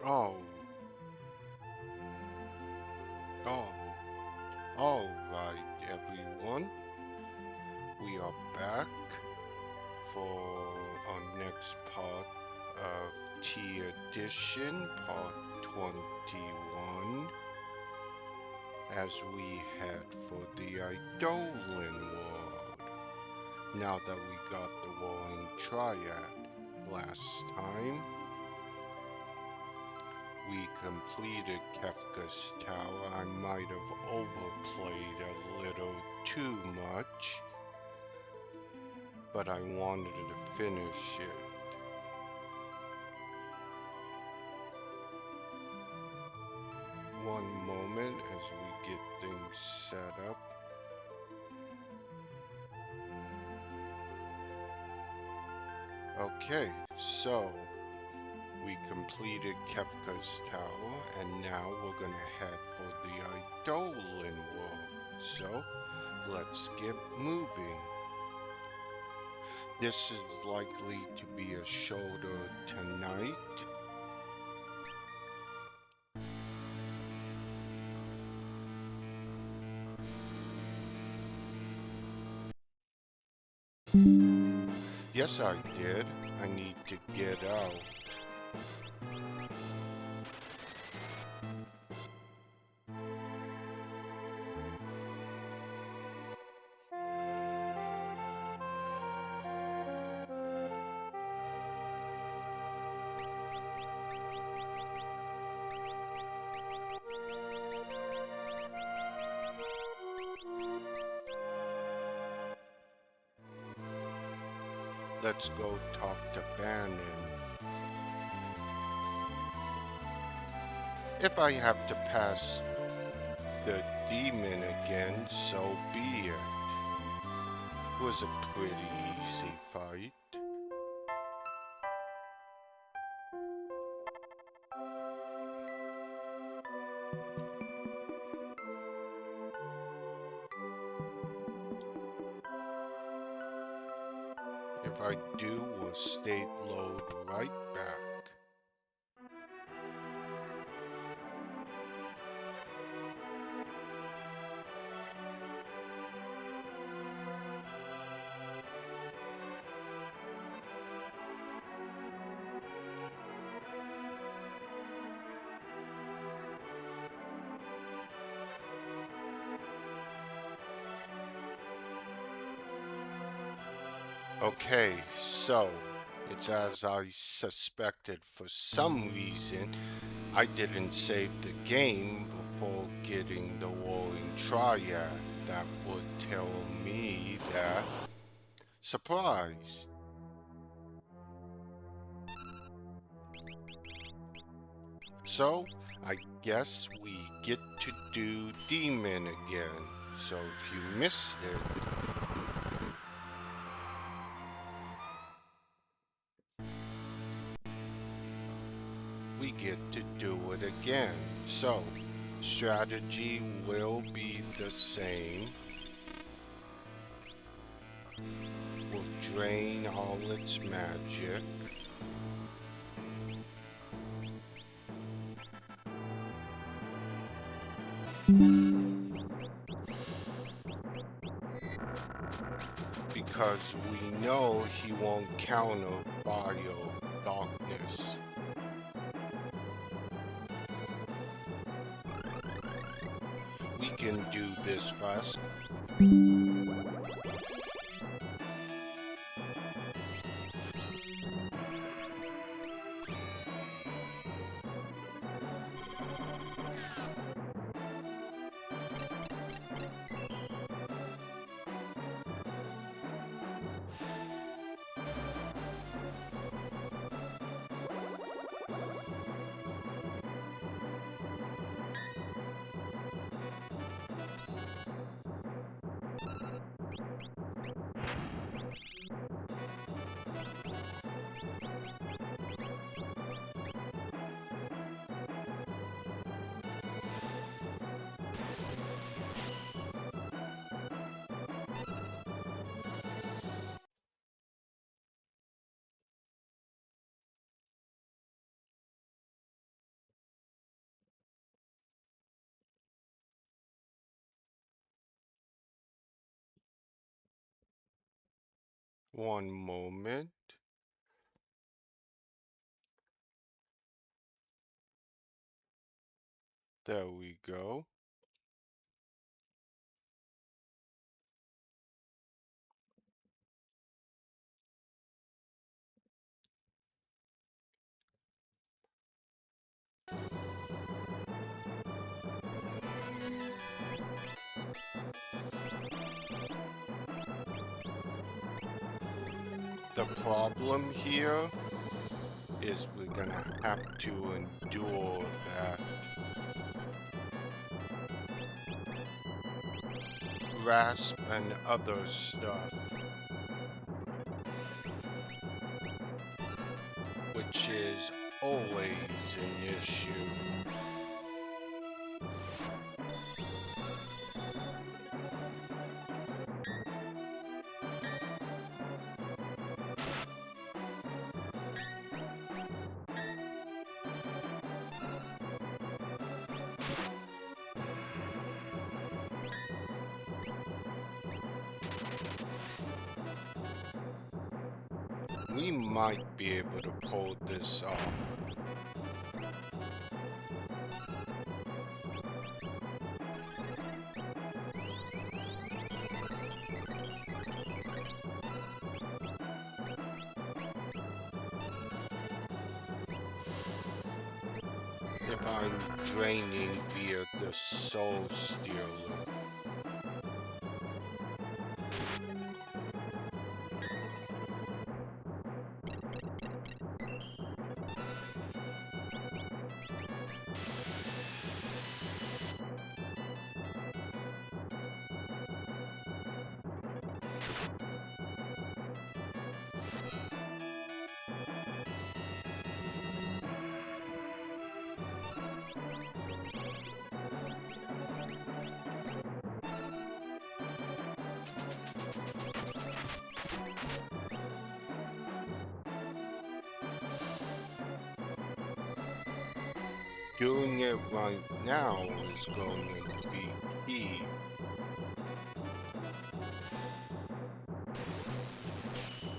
Oh, oh, all right, everyone. We are back for our next part of T Edition, part 21, as we head for the Eidolan world. Now that we got the Warring Triad last time, we completed Kefka's Tower. I might have overplayed a little too much, but I wanted to finish it. One moment as we get things set up. Okay, so we completed Kefka's Tower, and now we're gonna head for the eidolan world. So let's get moving. This is likely to be a shoulder tonight. Yes, I did. I need to get out. Let's go talk to Bannon. If I have to pass the demon again, so be it. It was a pretty easy fight. If I do, we'll state load right back. Okay, so it's as I suspected. For some reason, I didn't save the game before getting the Warring Triad. That would tell me that... Surprise! So, I guess we get to do Demon again. So if you missed it, we get to do it again. So, strategy will be the same. We'll drain all its magic. Because we know he won't counter bio darkness. We can do this fast. One moment. There we go. The problem here is we're gonna have to endure that rasp and other stuff, which is always an issue. We might be able to pull this off. If I'm draining via the Soul Stealer. Doing it right now is going to be key.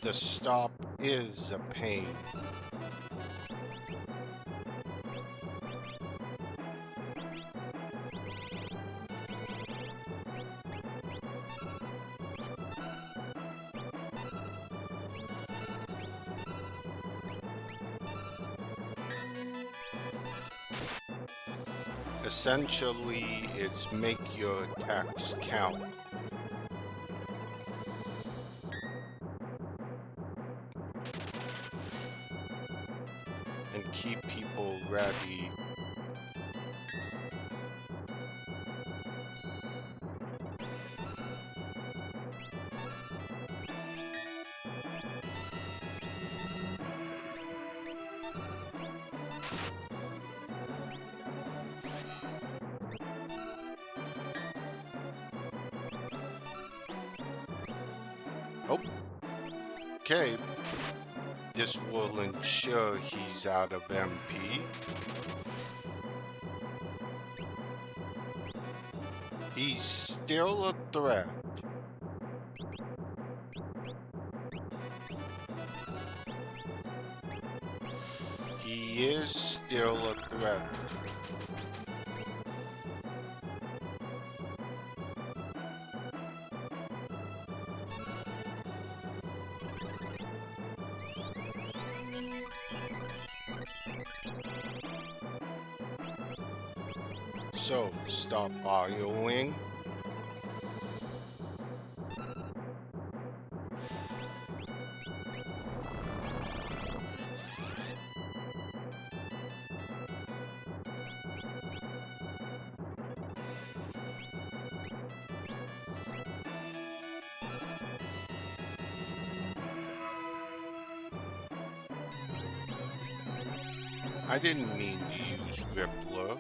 The stop is a pain. Essentially, it's make your attacks count. And keep people ready. Oh, okay. This will ensure he's out of MP. He's still a threat. He is still a threat. So, stop bioing. I didn't mean to use Rippler.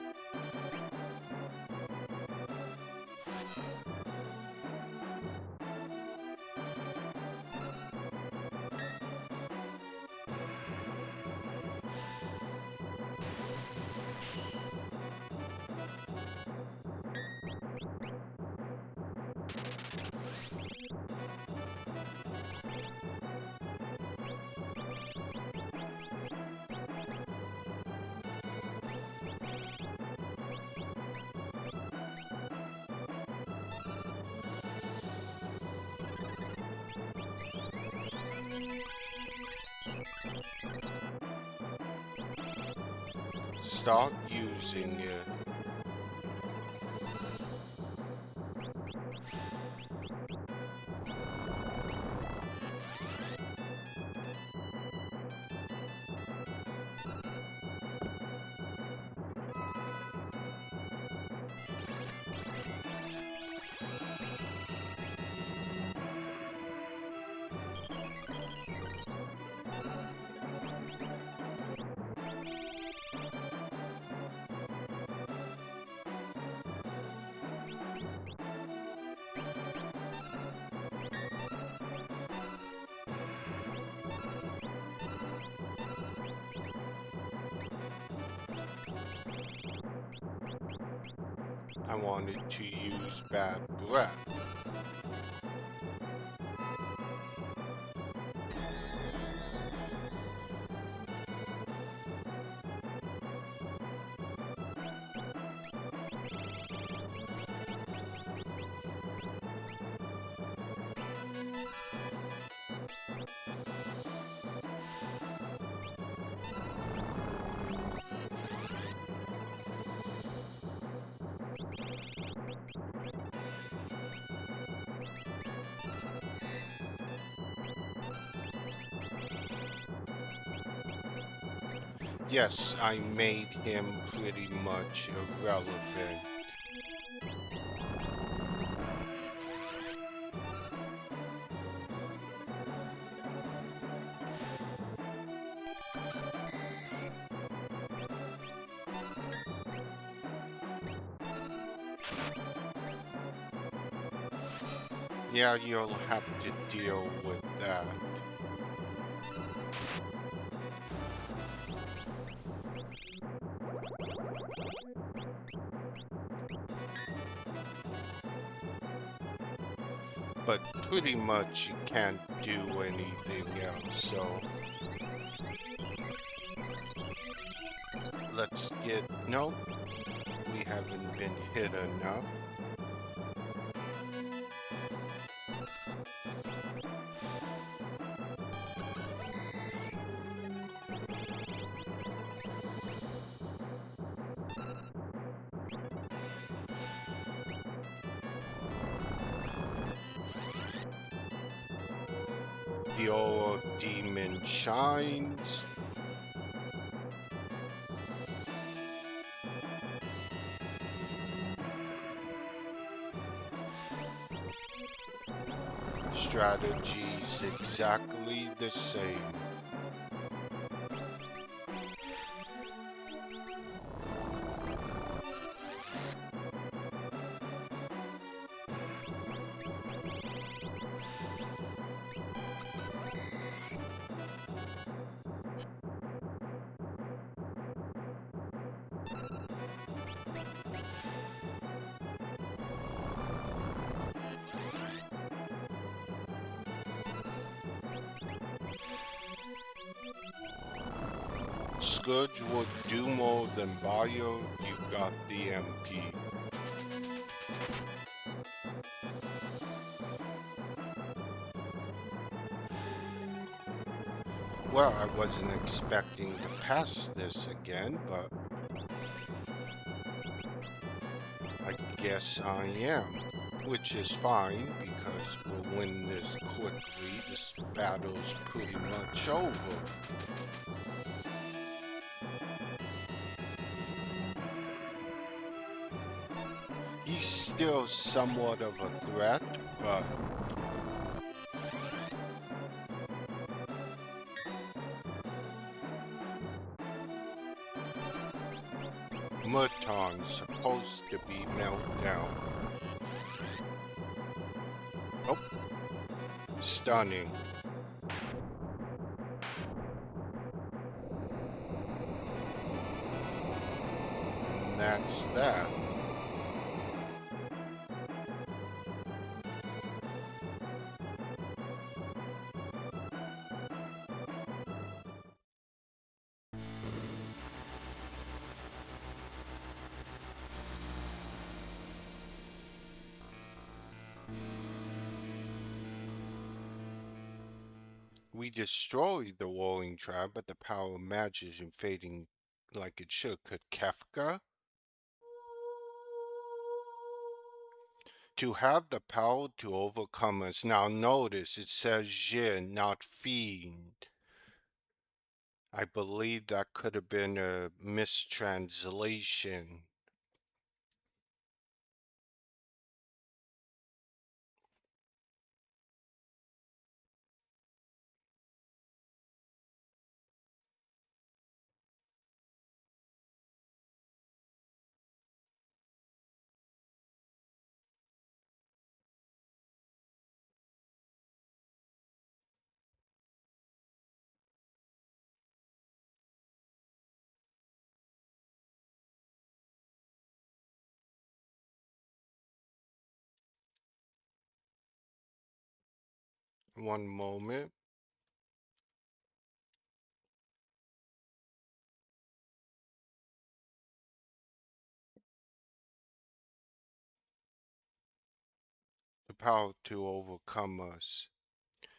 Start using it. I wanted to use bad breath. Yes, I made him pretty much irrelevant. Yeah, you'll have to deal with that. But pretty much you can't do anything else, so let's get... Nope, we haven't been hit enough. The old demon shines. Strategy's exactly the same. Scourge would do more than Bio, you got the MP. Well, I wasn't expecting to pass this again, but I guess I am. Which is fine, because we'll win this quickly. This battle's pretty much over. He's still somewhat of a threat, but Murton's supposed to be meltdown. Oh, stunning. And that's that. We destroyed the Rolling Tribe, but the power of magic and fading like it should. Could Kafka? To have the power to overcome us. Now notice it says Jin, not fiend. I believe that could have been a mistranslation. One moment. The power to overcome us.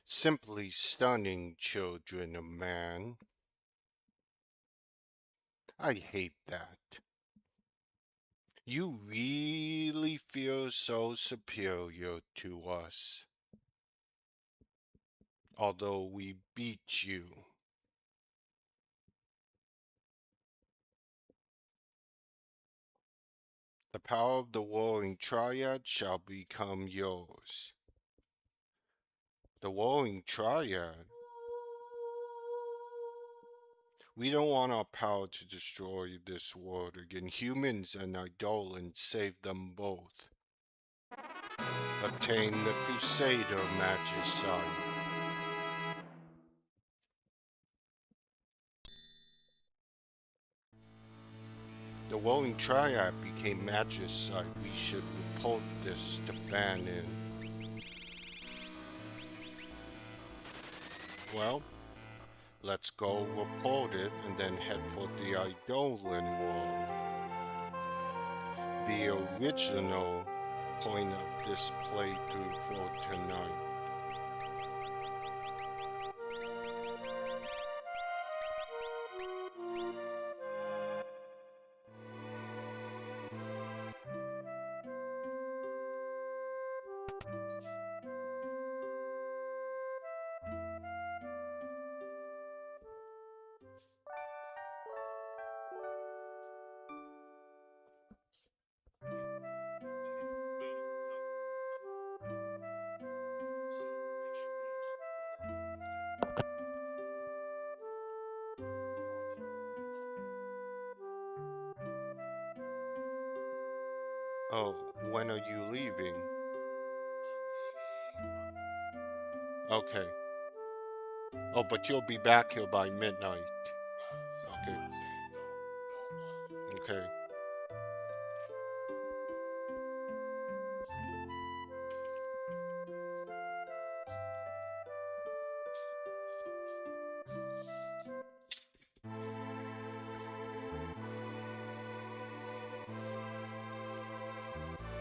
Simply stunning, children of man. I hate that. You really feel so superior to us, although we beat you. The power of the warring triad shall become yours. The warring triad? We don't want our power to destroy this world again. Humans and eidolans save them both. Obtain the Crusader Magicite. The warring triad became Magicite. We should report this to Bannon. Well, let's go report it and then head for the eidolan world. The original point of this playthrough for tonight. Oh, when are you leaving? Okay. Oh, but you'll be back here by midnight. Okay. Okay.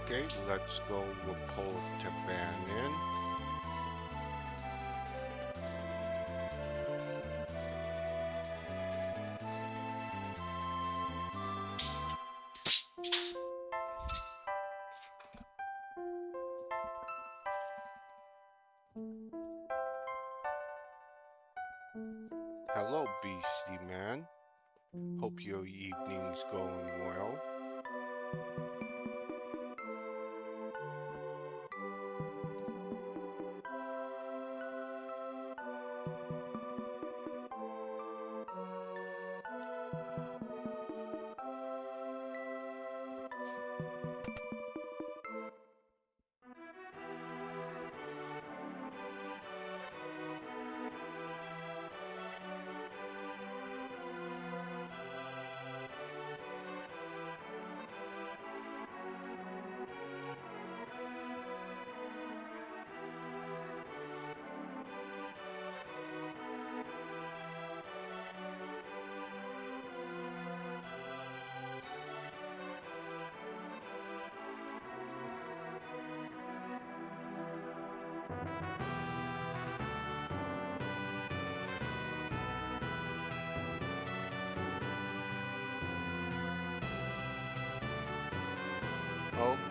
Okay, let's go report to Bannon. Hello, beastie man. Hope your evening's going well.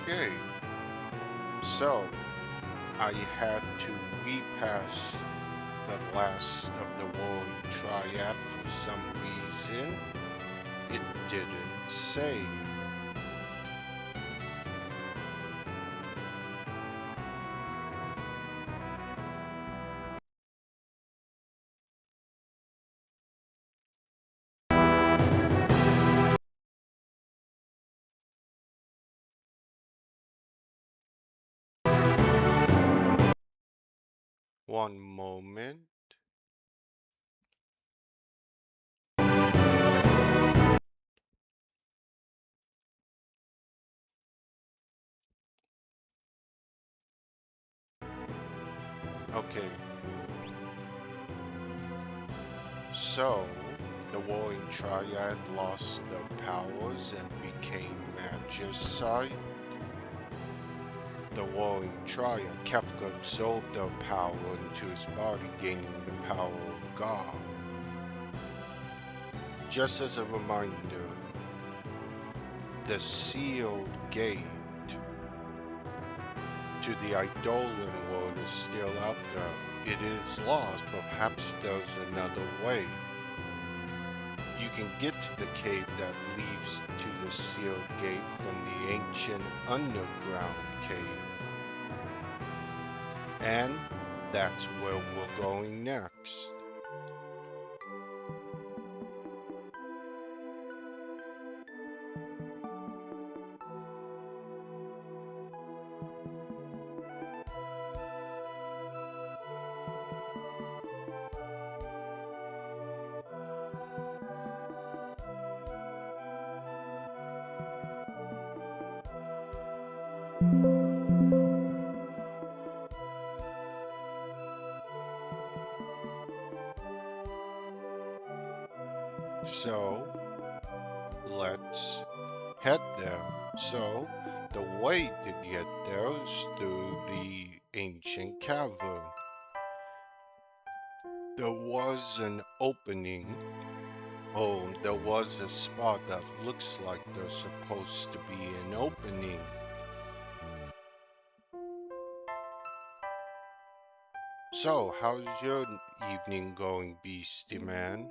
Okay, so I had to repass the last of the Warring Triad for some reason. It didn't save. One moment. Okay, so the Warring Triad lost their powers and became magicite. The Warring Triad, Kefka absorbed their power into his body, gaining the power of God. Just as a reminder, the sealed gate to the eidolan world is still out there. It is lost, but perhaps there's another way. You can get to the cave that leads to the sealed gate from the ancient underground cave. And that's where we're going next. So, let's head there. So, the way to get there is through the ancient cavern. There was an opening. Oh, there was a spot that looks like there's supposed to be an opening. So, how's your evening going, Beastie Man?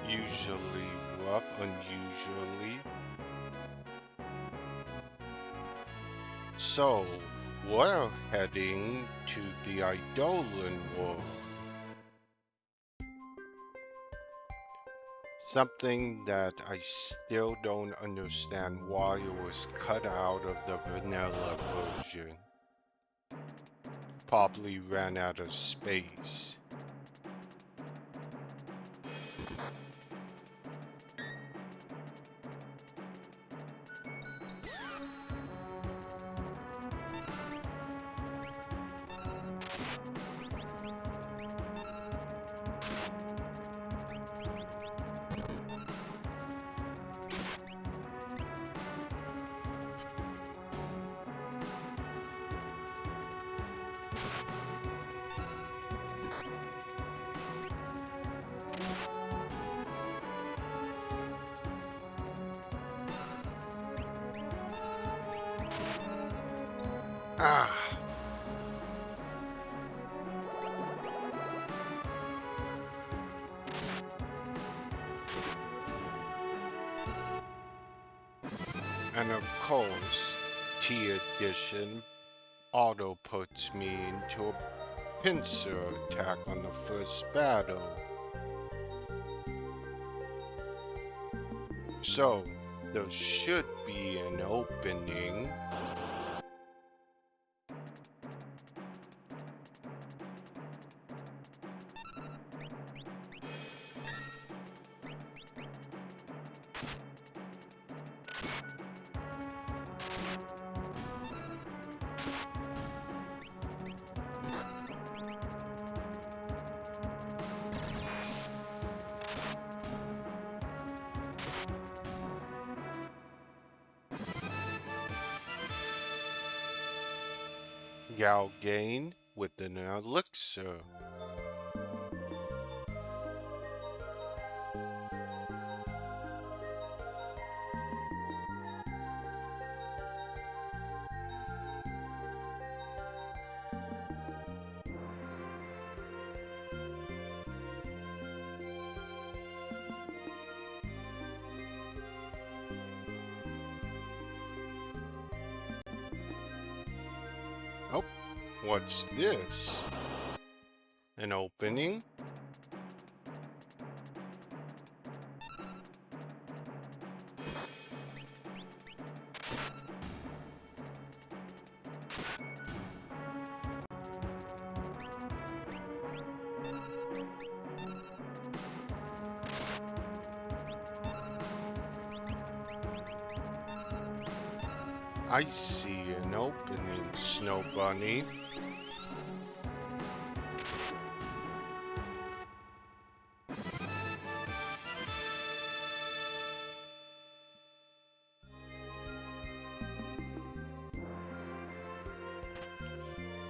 Usually rough, unusually. So, we're heading to the eidolan world. Something that I still don't understand why it was cut out of the vanilla version. Probably ran out of space. Ah! And of course, T Edition auto puts me into a pincer attack on the first battle. So, there should be an opening. Gal gain with an elixir. Oh, what's this? An opening? I see an opening, Snow Bunny.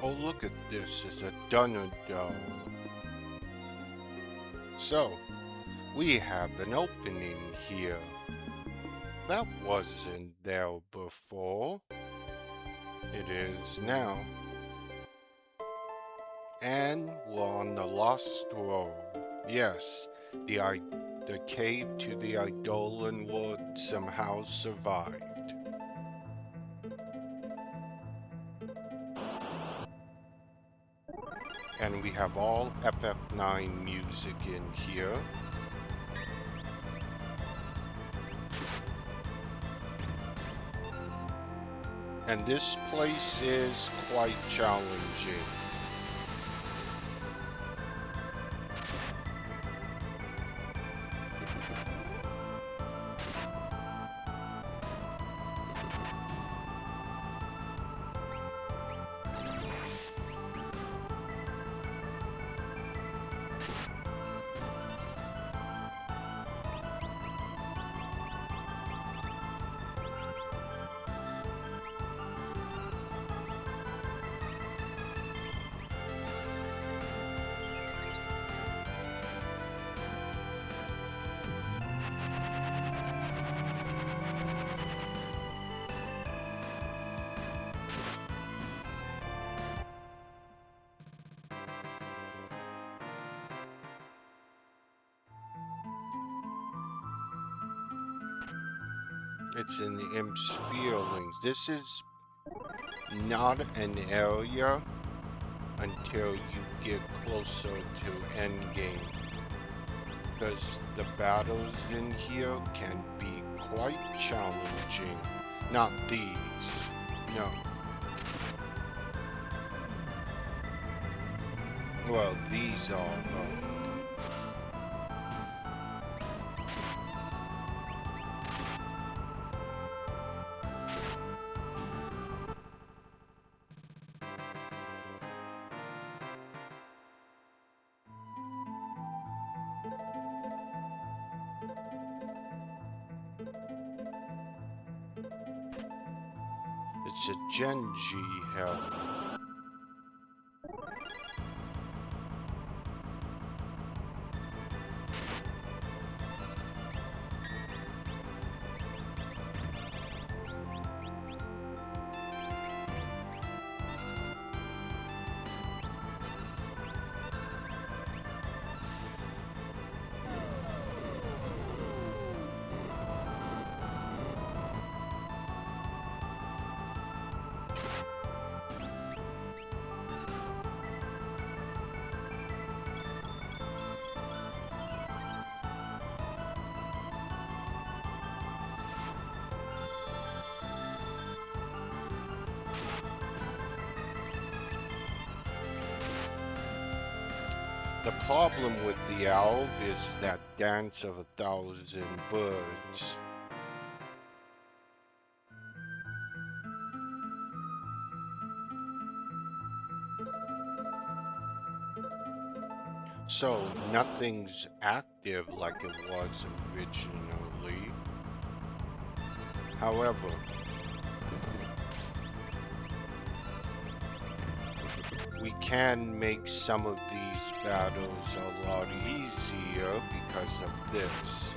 Oh, look at this, it's a Dunno. So, we have an opening here. That wasn't there before. It is now. And we're on the Lost Road. Yes, the cave to the eidolan wood somehow survived. And we have all FF9 music in here. And this place is quite challenging. It's in the Imp's feelings. This is not an area until you get closer to endgame, because the battles in here can be quite challenging. Not these, no. Well, these are, but it's a Genji hell. The problem with the owl is that dance of 1,000 birds. So nothing's active like it was originally. However, We can make some of these battles a lot easier because of this.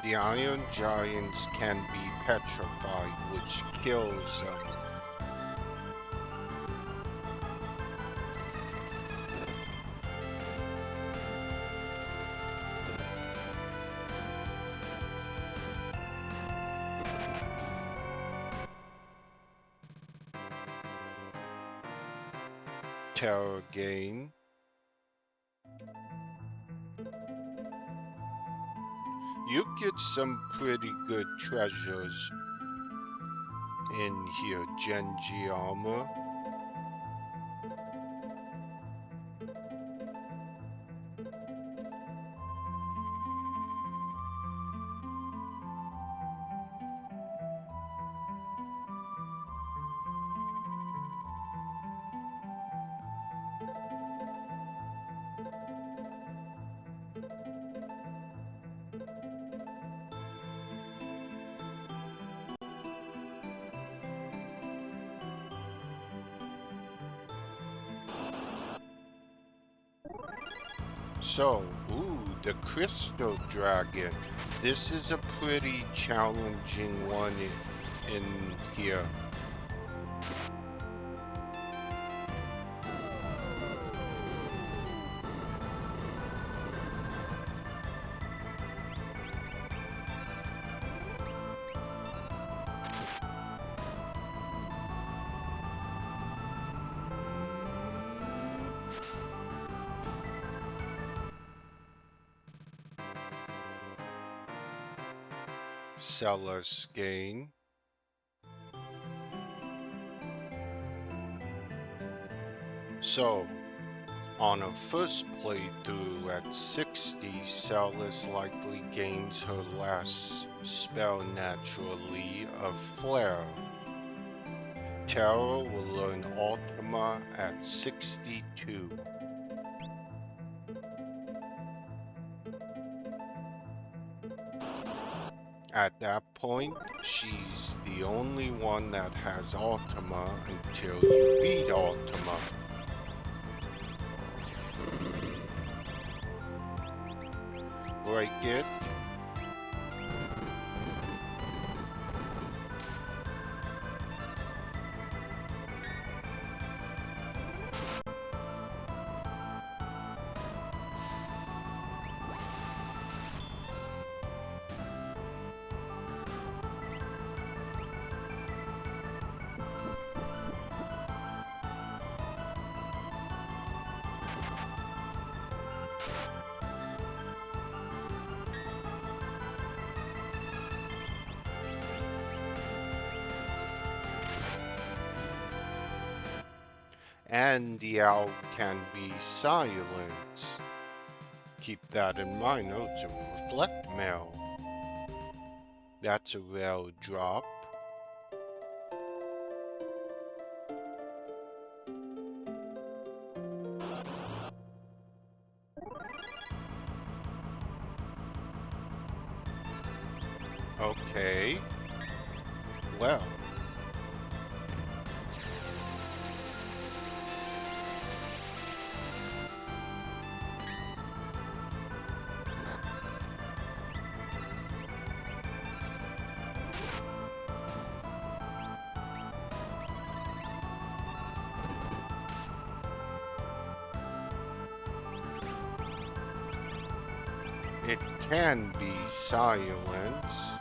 The Iron Giants can be petrified, which kills them. Terror gain. You get some pretty good treasures in here. Genji armor. So, ooh, the Crystal Dragon. This is a pretty challenging one in here. Seller's gain. So, on a first playthrough at 60, Celis likely gains her last spell naturally of Flare. Terra will learn Ultima at 62. At that point, she's the only one that has Ultima until you beat Ultima. Break it. And the owl can be silenced. Keep that in mind. Oh, it's a reflect mail. That's a rare drop. Okay. Well. It can be silenced.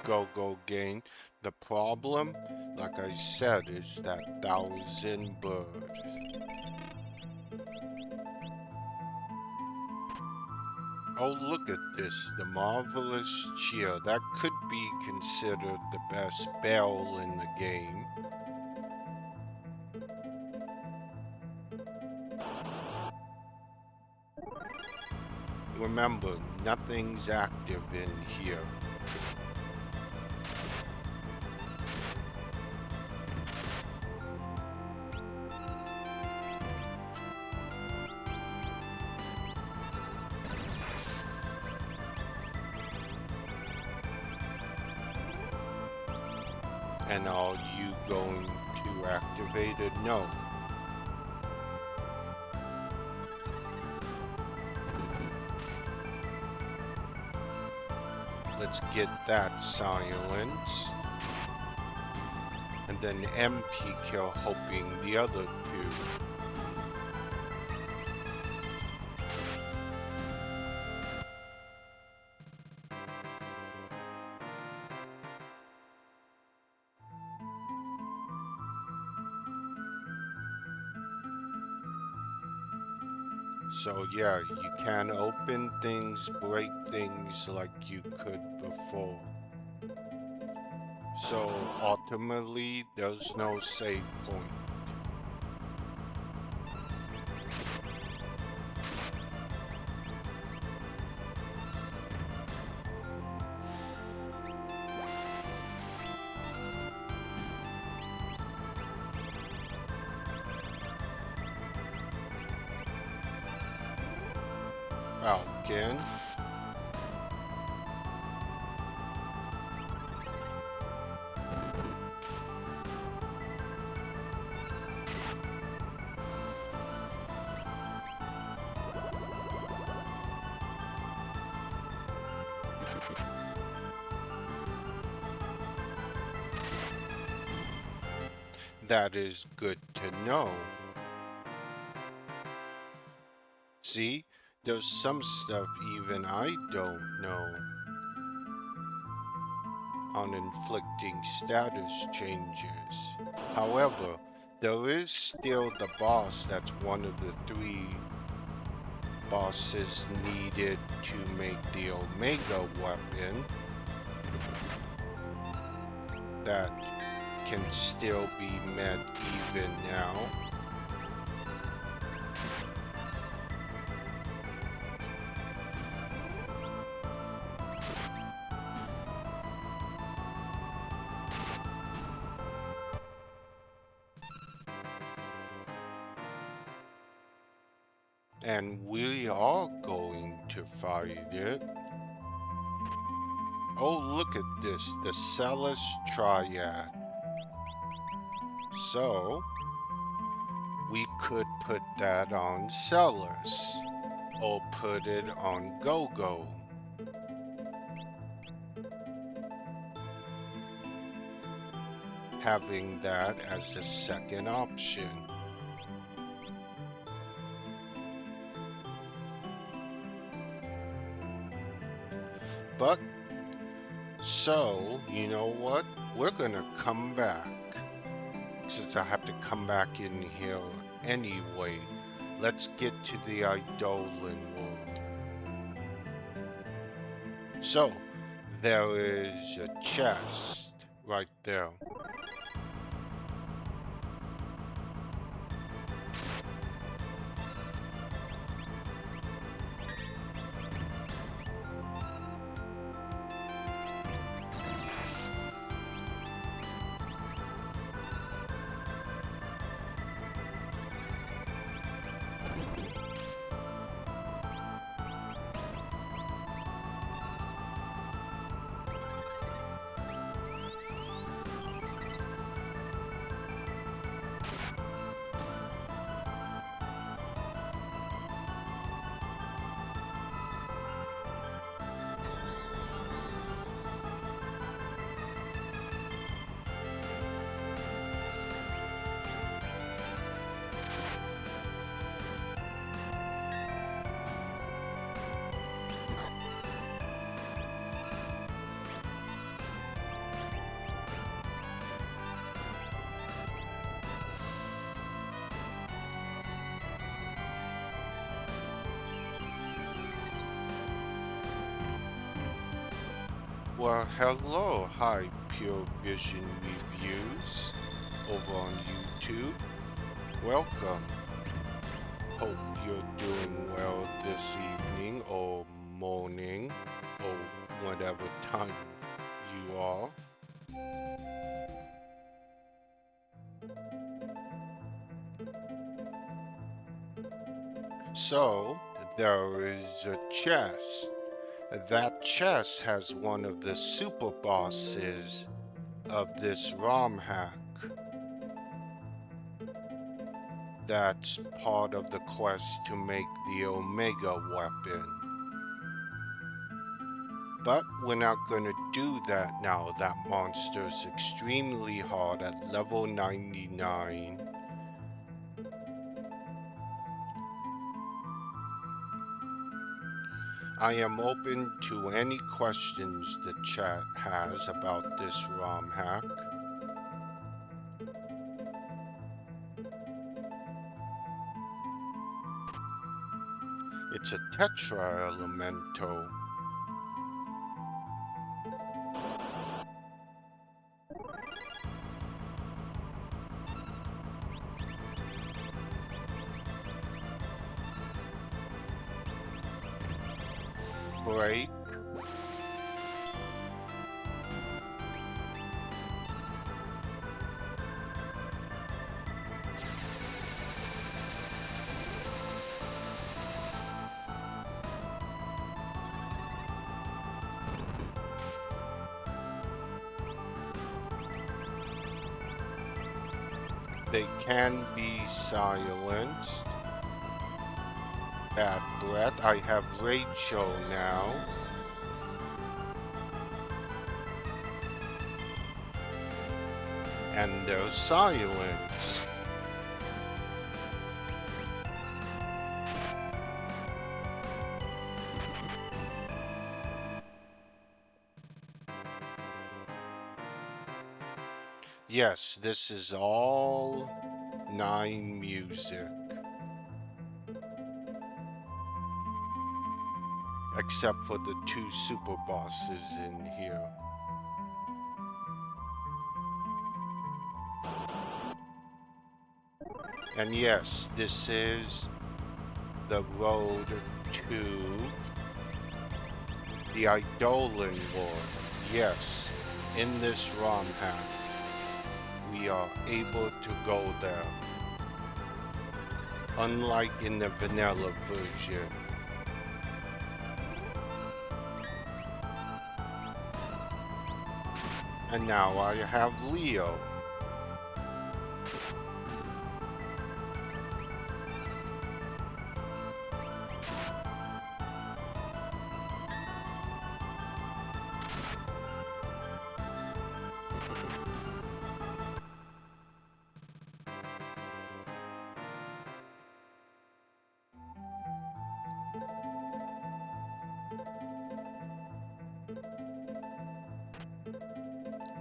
go-go game. The problem, like I said, is that 1,000 birds. Oh, look at this, the marvelous cheer. That could be considered the best bell in the game. Remember, nothing's active in here. And are you going to activate it? No. Let's get that silence. And then MP kill, hoping the other two. So yeah, you can open things, break things like you could before. So ultimately, there's no save point. Falcon. That is good to know. See, there's some stuff even I don't know on inflicting status changes. However, there is still the boss that's one of the 3 bosses needed to make the Omega weapon that can still be met even now. And we are going to fight it. Oh, look at this, the Celis Triad. So, we could put that on Celis, or put it on Go-Go. Having that as a second option. But, so, you know what? We're gonna come back. Since I have to come back in here anyway, let's get to the eidolan world. So, there is a chest right there. Well, hello, hi, Pure Vision Reviews over on YouTube. Welcome. Hope you're doing well this evening or morning or whatever time you are. So, there is a chest. That chest has one of the super bosses of this ROM hack. That's part of the quest to make the Omega weapon. But we're not gonna do that now. That monster's extremely hard at level 99. I am open to any questions the chat has about this ROM hack. It's a Tetra Elemental. Break. They can be silenced. Bad breath. I have Rachel now. And there's silence. Yes, this is all 9 music. Except for the 2 super bosses in here. And yes, this is the road to the eidolan world. Yes, in this ROM hack, we are able to go there. Unlike in the vanilla version. And now I have Leo.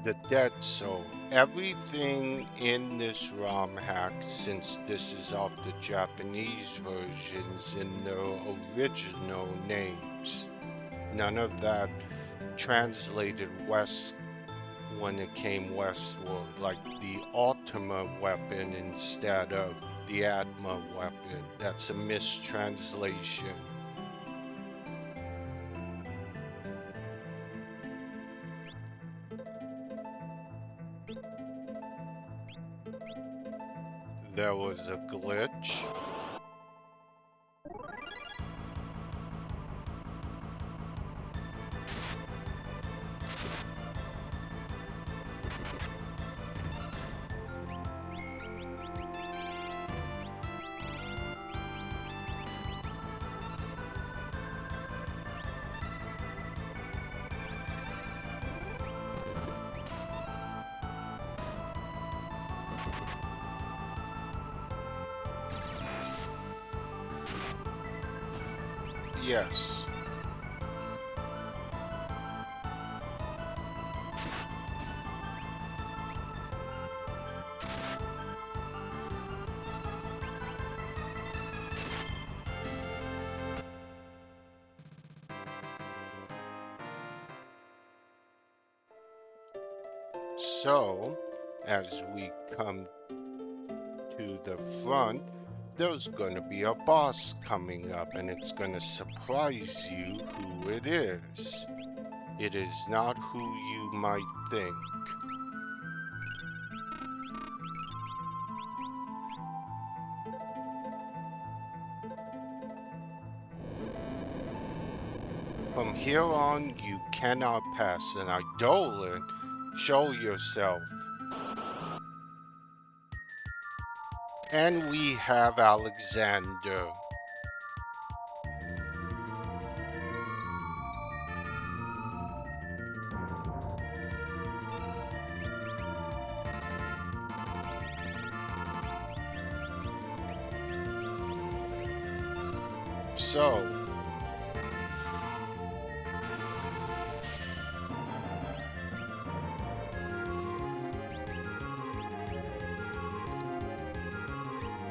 The Dead Soul. Everything in this ROM hack, since this is off the Japanese versions in their original names. None of that translated west when it came westward, like the Ultima weapon instead of the Atma weapon. That's a mistranslation. There was a glitch. Yes. So, as we come to the front, there's going to be a boss coming up, and it's going to surprise you who it is. It is not who you might think. From here on, you cannot pass an eidolan. Show yourself. And we have Alexander. So,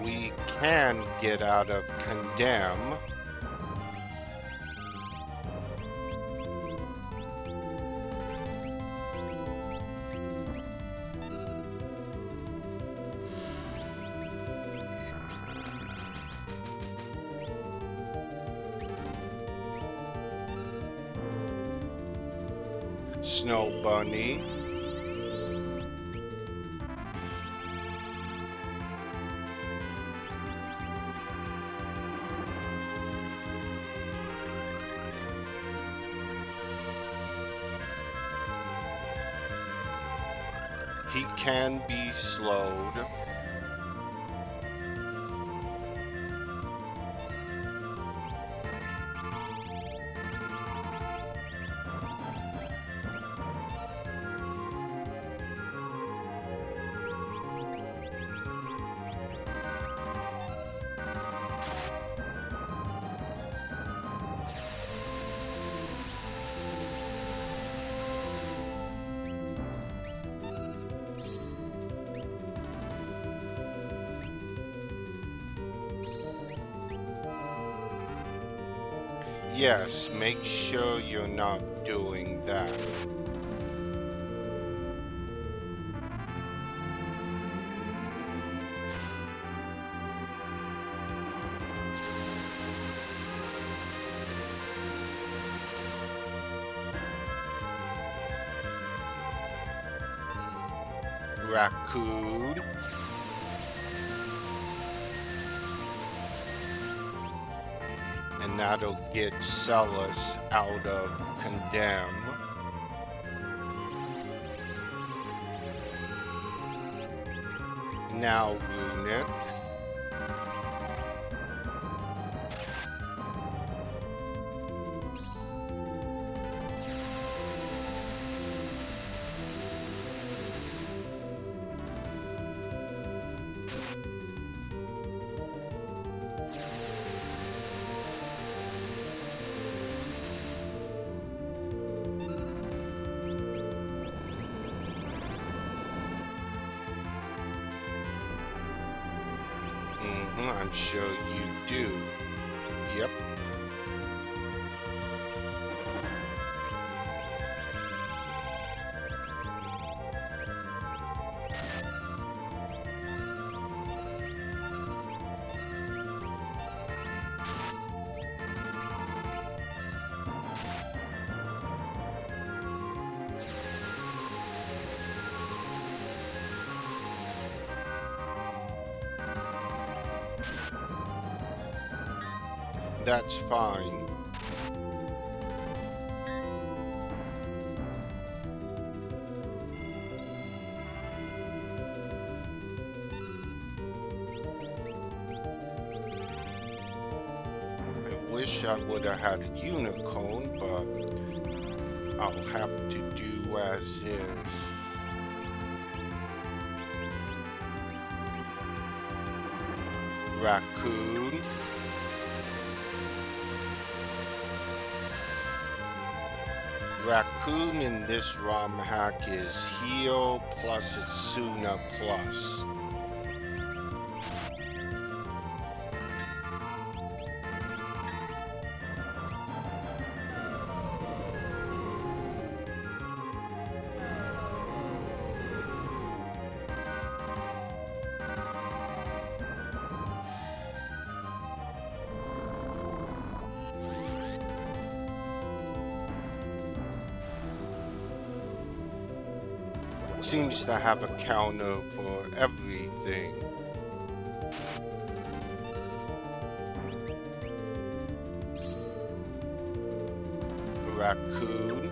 we can get out of condemn. Snow Bunny. He can be slowed. Yes, make sure you're not doing that. Raccoon. And that'll get Celis out of condemn. Now Runic. I'm sure you do. Yep. That's fine. I wish I would have had a unicorn, but I'll have to do as is. Raccoon. Raccoon in this romhack is heal plus Itsuna plus. seems to have a counter for everything. Raccoon.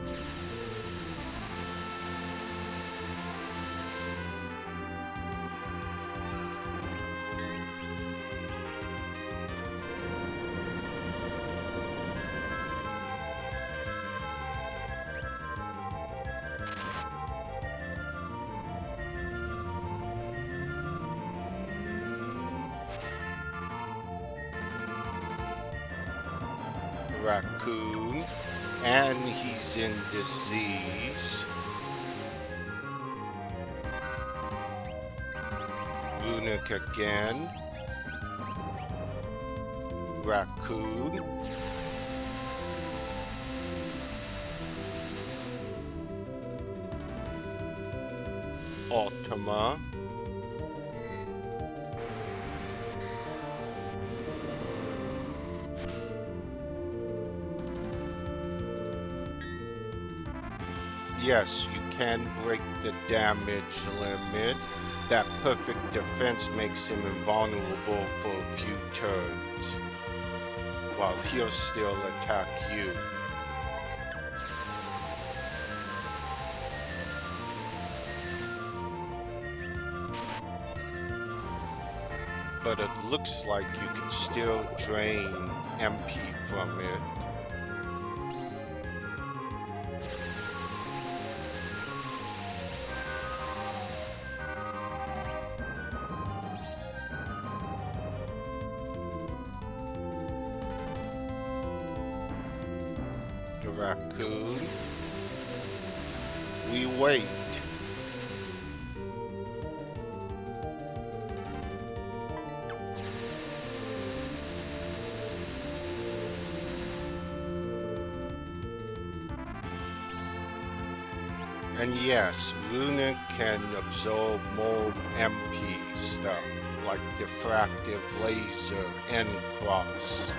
Raccoon, and he's in disease. Runic again. Raccoon. Ultima. Yes, you can break the damage limit. That perfect defense makes him invulnerable for a few turns, while he'll still attack you. But it looks like you can still drain MP from it. Raccoon. We wait. And yes, Runic can absorb more MP stuff, like diffractive laser and cross.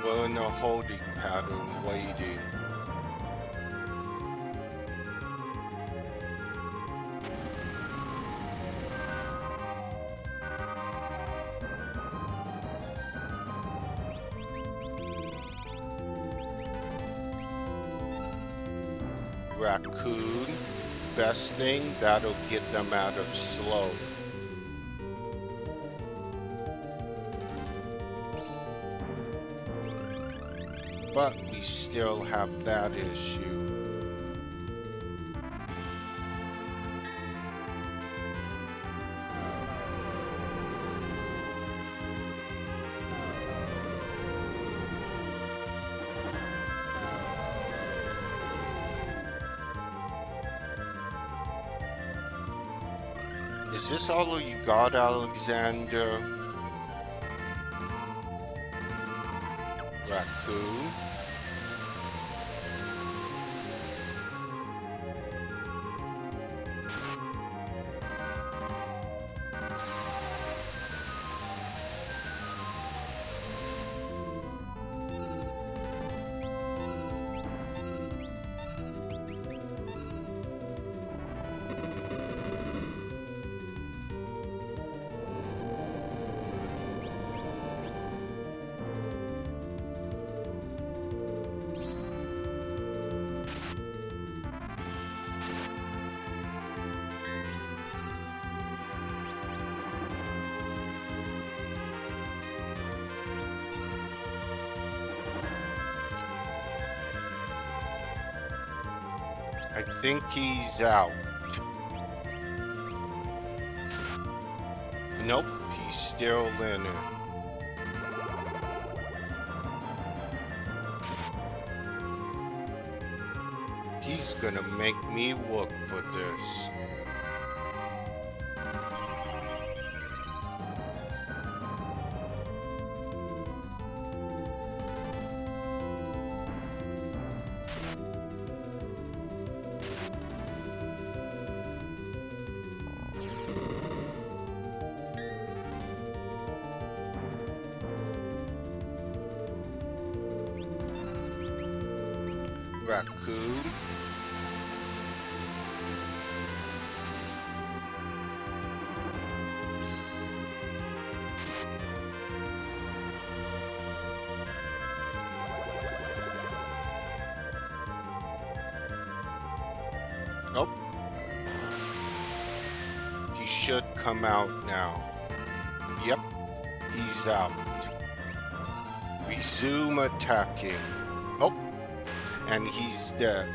We're in a holding pattern, waiting. Raccoon, best thing, that'll get them out of slow. But we still have that issue. Is this all you got, Alexander? Raccoon. I think he's out. Nope, he's still in it. He's gonna make me work for this. raccoon. Oh, he should come out now. Yep, he's out. Resume attacking. Oh, and he's dead.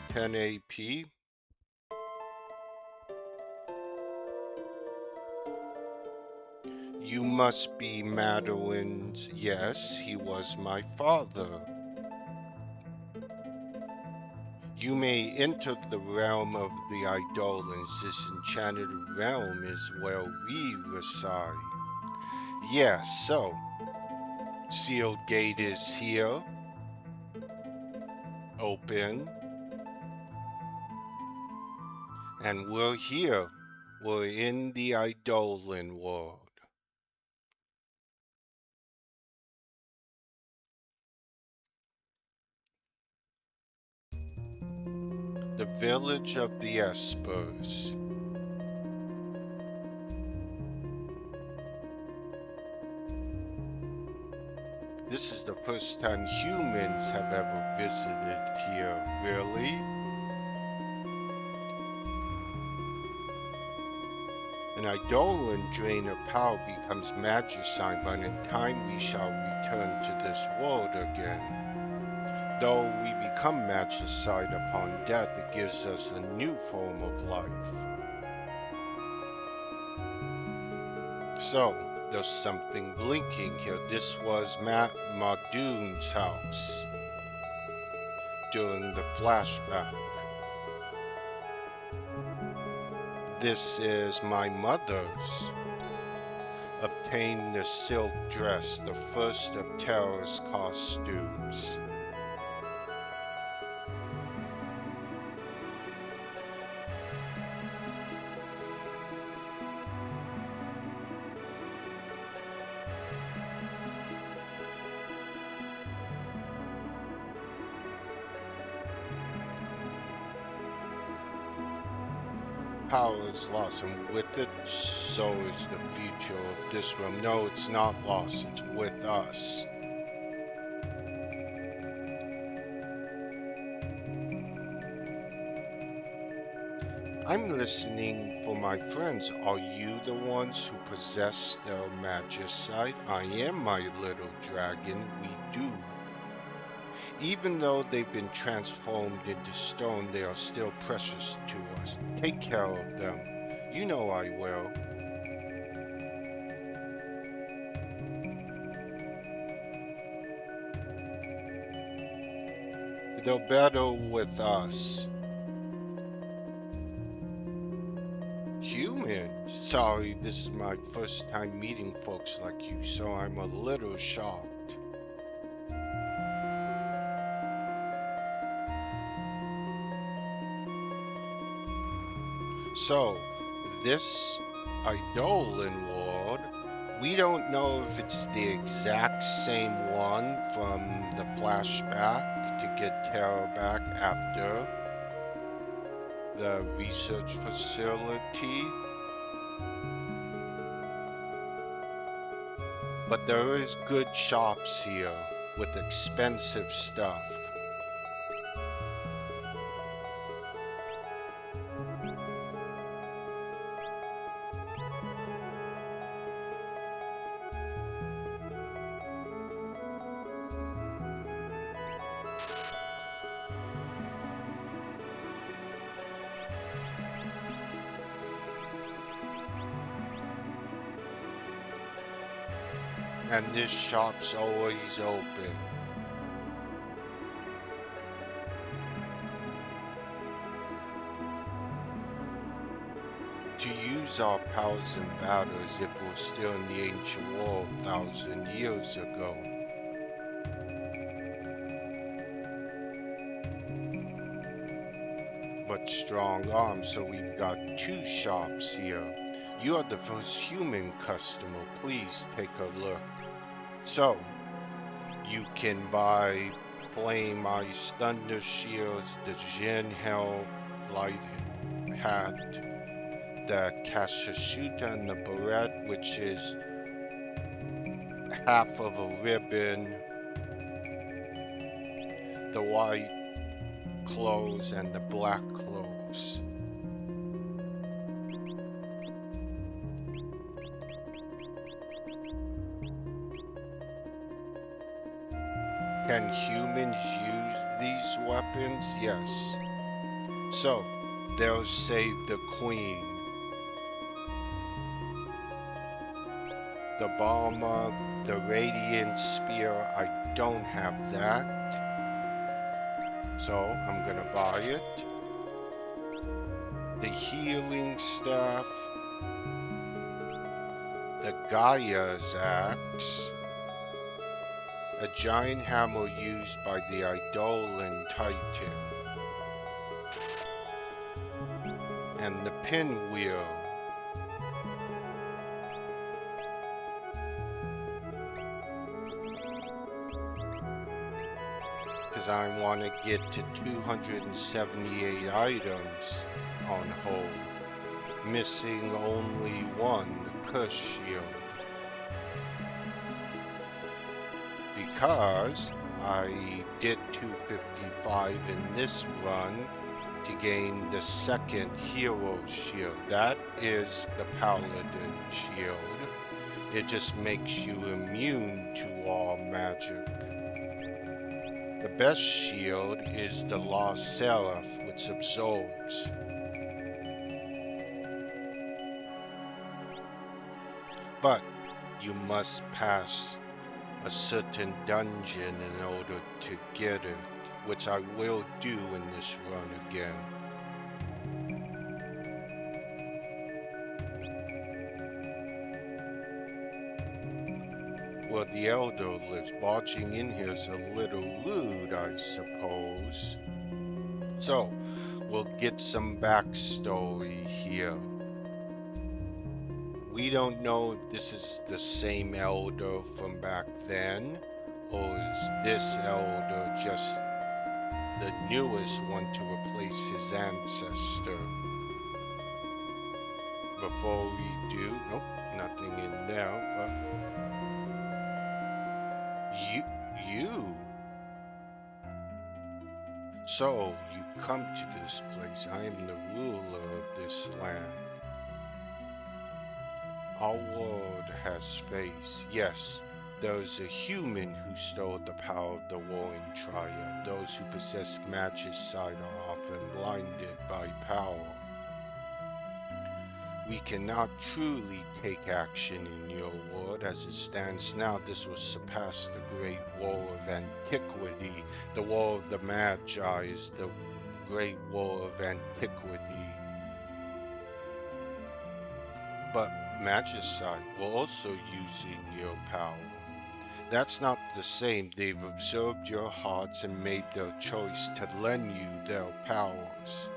Ten AP. You must be Madeline's. Yes, he was my father. You may enter the realm of the eidolans. This enchanted realm is where we reside. Yes, so sealed gate is here. Open. And we're here. We're in the eidolan world. The village of the Espers. This is the first time humans have ever visited here, really? An eidolan drain of power becomes magicite, but in time we shall return to this world again. Though we become magicite upon death, it gives us a new form of life. So, there's something blinking here. This was Madoon's house during the flashback. This is my mother's. Obtained the silk dress, the first of Terror's costumes. Power is lost, and with it, so is the future of this realm. No, it's not lost, it's with us. I'm listening for my friends. Are you the ones who possess their magicite? I am, my little dragon. We do. Even though they've been transformed into stone, they are still precious to us. Take care of them. You know I will. They're better with us. Humans? Sorry, this is my first time meeting folks like you, so I'm a little shocked. So, this eidolan world, we don't know if it's the exact same one from the flashback to get Terra back after the research facility. But there is good shops here with expensive stuff. And this shop's always open. To use our powers and battle as if we're still in the ancient world 1,000 years ago. But got strong arms, so we've got 2 shops here. You are the first human customer. Please take a look. So, you can buy Flame Ice Thunder Shields, the Jin Hell Light Hat, the Kashashuta and the Barrette, which is half of a ribbon, the white clothes and the black clothes. Can humans use these weapons? Yes. So, they'll save the queen. The Balmug, the Radiant Spear, I don't have that. So, I'm gonna buy it. The Healing Staff. The Gaia's Axe. A giant hammer used by the eidolan Titan. And the pinwheel. Because I want to get to 278 items on hold. Missing only one, the Kush Shield. Because I did 255 in this run to gain the second hero shield. That is the Paladin shield. It just makes you immune to all magic. The best shield is the Lost Seraph, which absorbs. But you must pass a certain dungeon in order to get it, which I will do in this run again. Where the Elder lives. Barging in here is a little rude, I suppose. So, we'll get some backstory here. We don't know if this is the same Elder from back then, or is this Elder just the newest one to replace his ancestor? Before we do, nope, nothing in there, but you. So, you come to this place. I am the ruler of this land. Our world has face. Yes, there is a human who stole the power of the warring triad. Those who possess magicite are often blinded by power. We cannot truly take action in your world. As it stands now, this will surpass the Great War of Antiquity. The War of the Magi is the Great War of Antiquity. But magicite were also using your power. That's not the same. They've observed your hearts and made their choice to lend you their powers.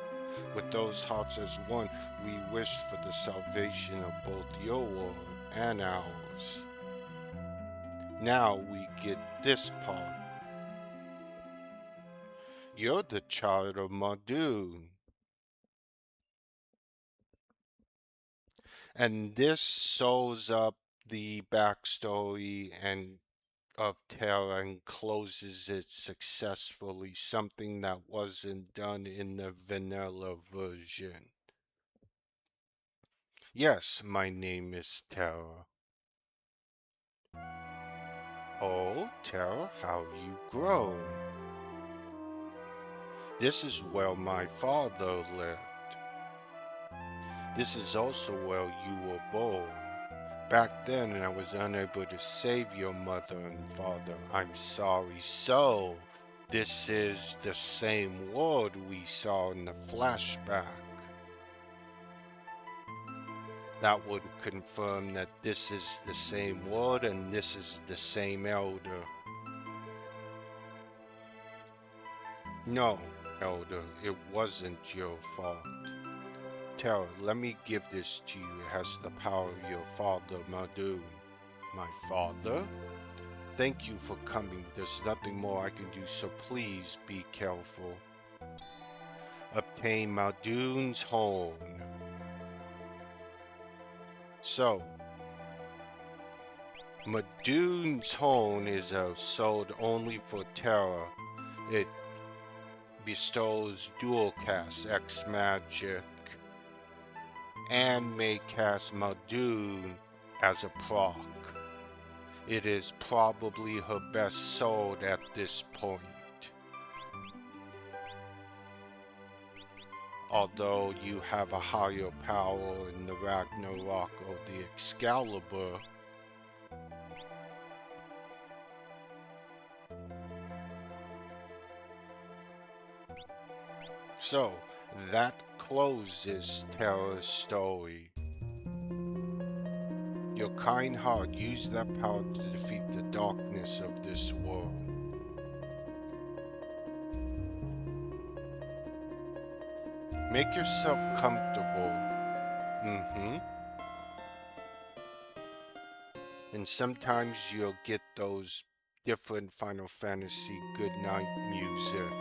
With those hearts as one, we wished for the salvation of both your world and ours. Now we get this part. You're the child of Madun. And this sews up the backstory and of Terra and closes it successfully, something that wasn't done in the vanilla version. Yes, my name is Terra. Oh, Terra, how you grown. This is where my father lived. This is also where you were born. Back then, I was unable to save your mother and father. I'm sorry. So, this is the same world we saw in the flashback. That would confirm that this is the same world and this is the same Elder. No, Elder. It wasn't your fault. Terra, let me give this to you. It has the power of your father, Madun. My father? Thank you for coming. There's nothing more I can do, so please be careful. Obtain Madun's horn. So, Madun's horn is sold only for Terra. It bestows dual cast X magic and may cast Madun as a proc. It is probably her best sold at this point. Although you have a higher power in the Ragnarok of the Excalibur, so that closes Terra's story. Your kind heart used that power to defeat the darkness of this world. Make yourself comfortable. And sometimes you'll get those different Final Fantasy goodnight music.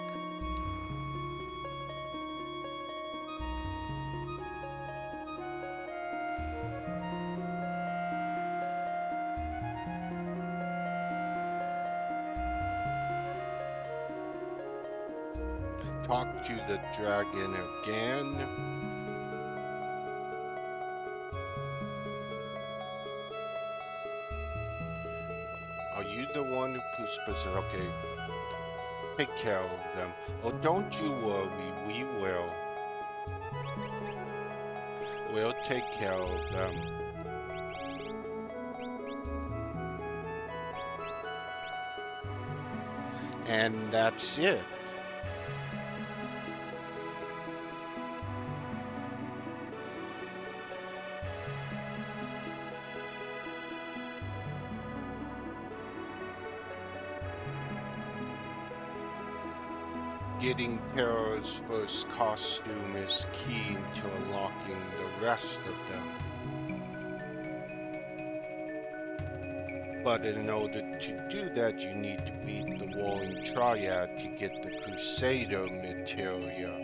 Talk to the dragon again. Are you the one who pushes? Okay. Take care of them. Oh, don't you worry. We will. We'll take care of them. And that's it. Getting Terra's first costume is key to unlocking the rest of them. But in order to do that, you need to beat the Warring Triad to get the Crusader materia.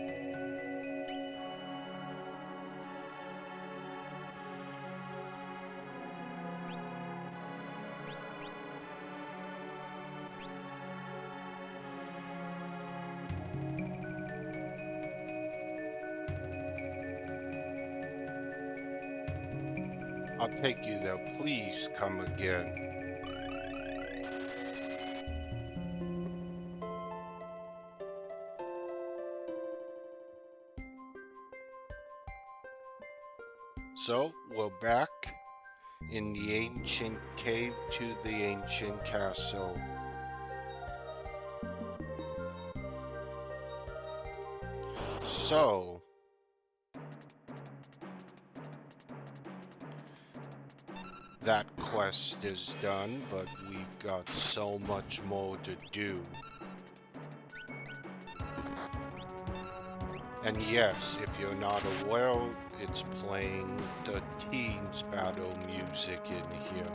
I'll take you there. Please come again. So, we're back in the ancient cave to the ancient castle. So, that quest is done, but we've got so much more to do. And yes, if you're not aware, it's playing the Teens Battle music in here.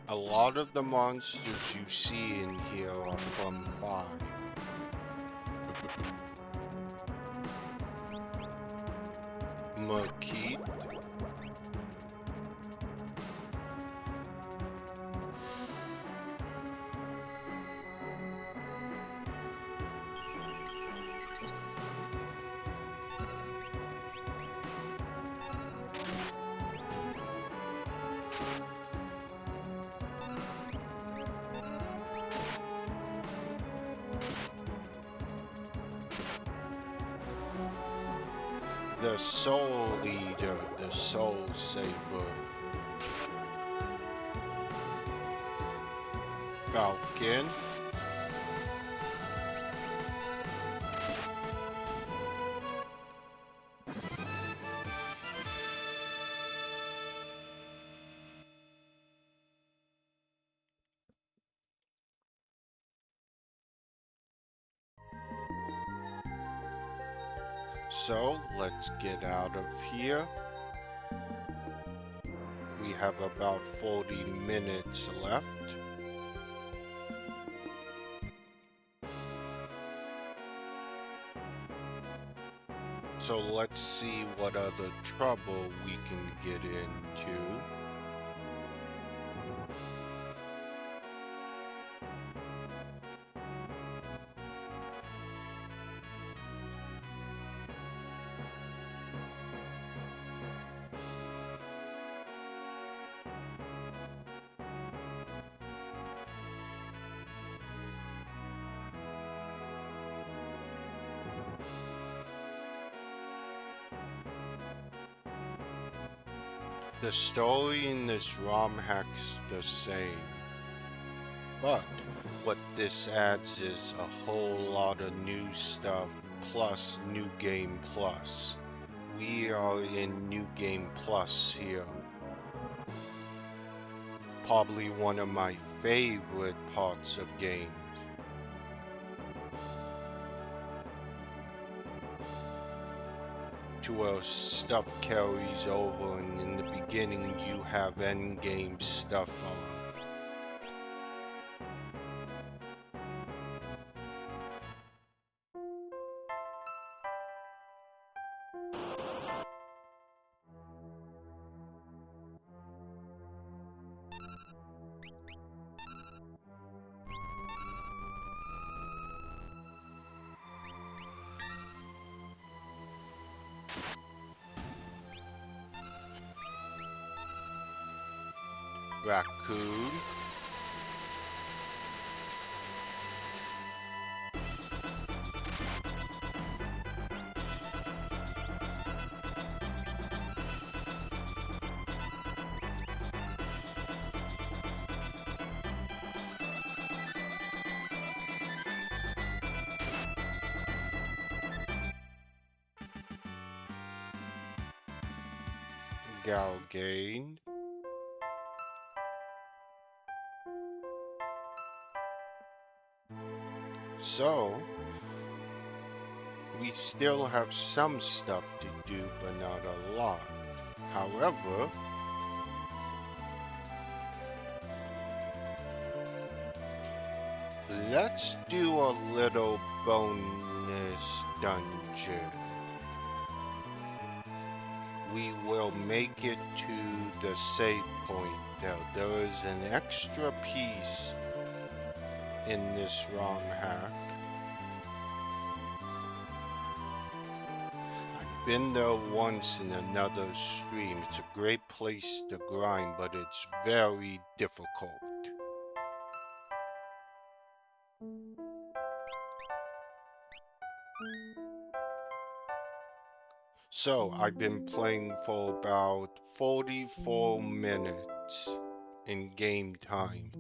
A lot of the monsters you see in here are from 5. Marquis. The Soul Leader, the Soul Saber, Falcon, so let's get out of here. We have about 40 minutes left. So let's see what other trouble we can get into. The story in this ROM hack's the same, but what this adds is a whole lot of new stuff plus New Game Plus. We are in New Game Plus here. Probably one of my favorite parts of games. To where stuff carries over, and in the beginning you have endgame stuff on. Raccoon. Galgane. So, we still have some stuff to do, but not a lot. However, let's do a little bonus dungeon. We will make it to the save point. Now, there is an extra piece in this ROM hack. I've been there once in another stream. It's a great place to grind, but it's very difficult. So, I've been playing for about 44 minutes in game time.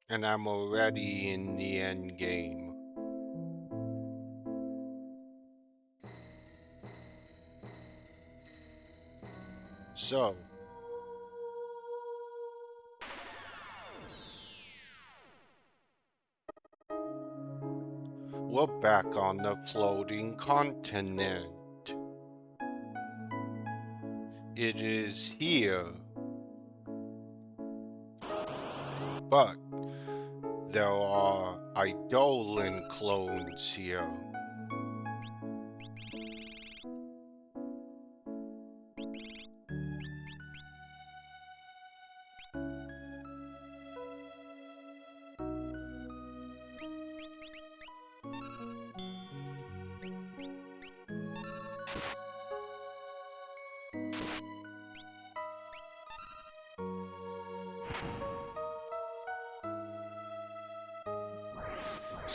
And I'm already in the end game. So, we're back on the floating continent. It is here. But there are eidolan clones here.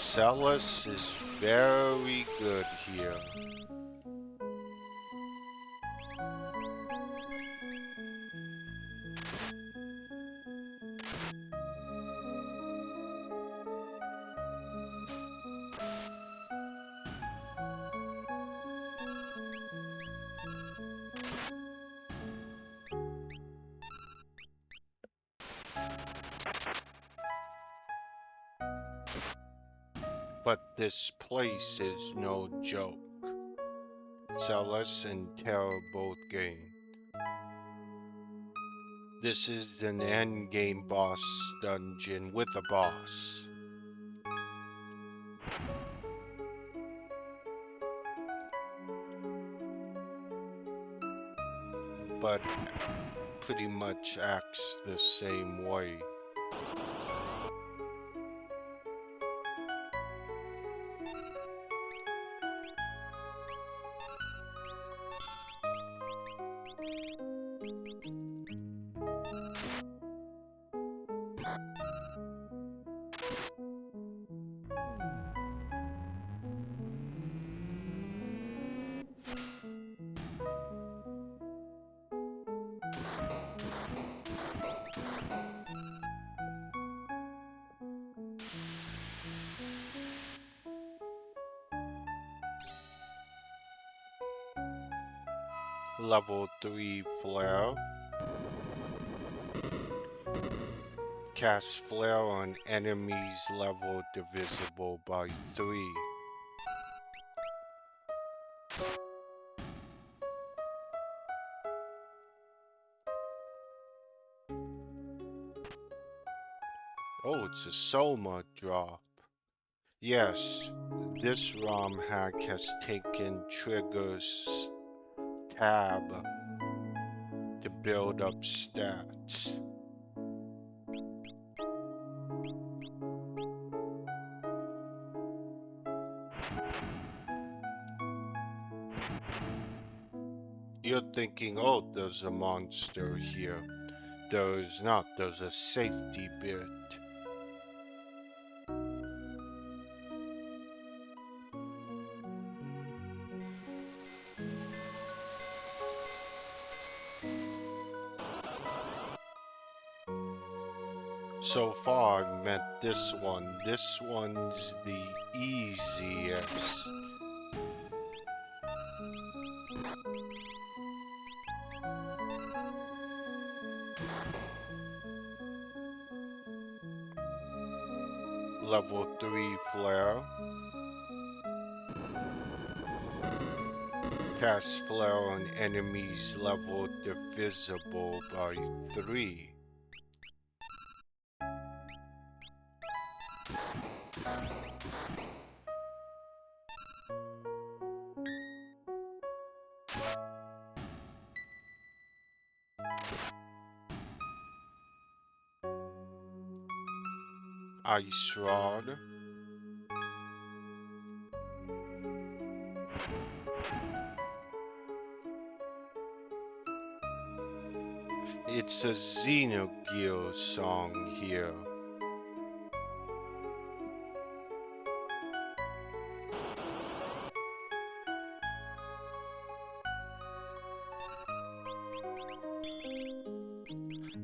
Celis is very good here. But this place is no joke. Celis and Terra both gain. This is an endgame boss dungeon with a boss. But pretty much acts the same way. Level 3 Flare. Cast Flare on enemies level divisible by 3. Oh, it's a Soma drop. Yes, this ROM hack has taken Trigger's tab to build up stats. You're thinking, oh, there's a monster here. There is not, there's a safety bit. So far, I met this one. This one's the easiest. Level 3 Flare. Cast Flare on enemies level divisible by 3. Ice Rod. It's a Xenogear song here.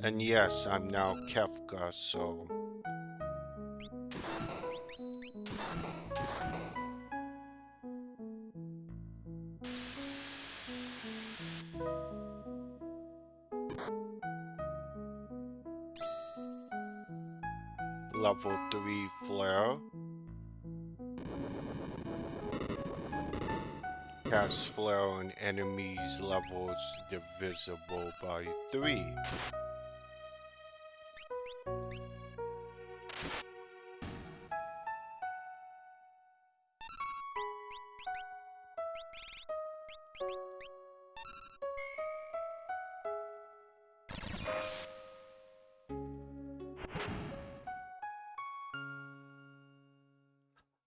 And yes, I'm now Kefka, so... Level 3 Flare. Cast Flare on enemies levels divisible by 3.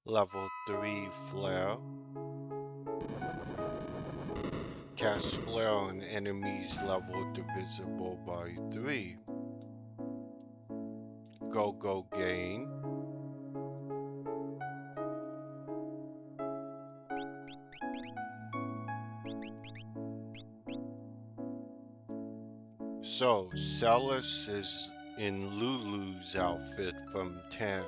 Level 3 Flare. Cast Flare on enemies level divisible by 3. Go Gain. So, Celis is in Lulu's outfit from 10.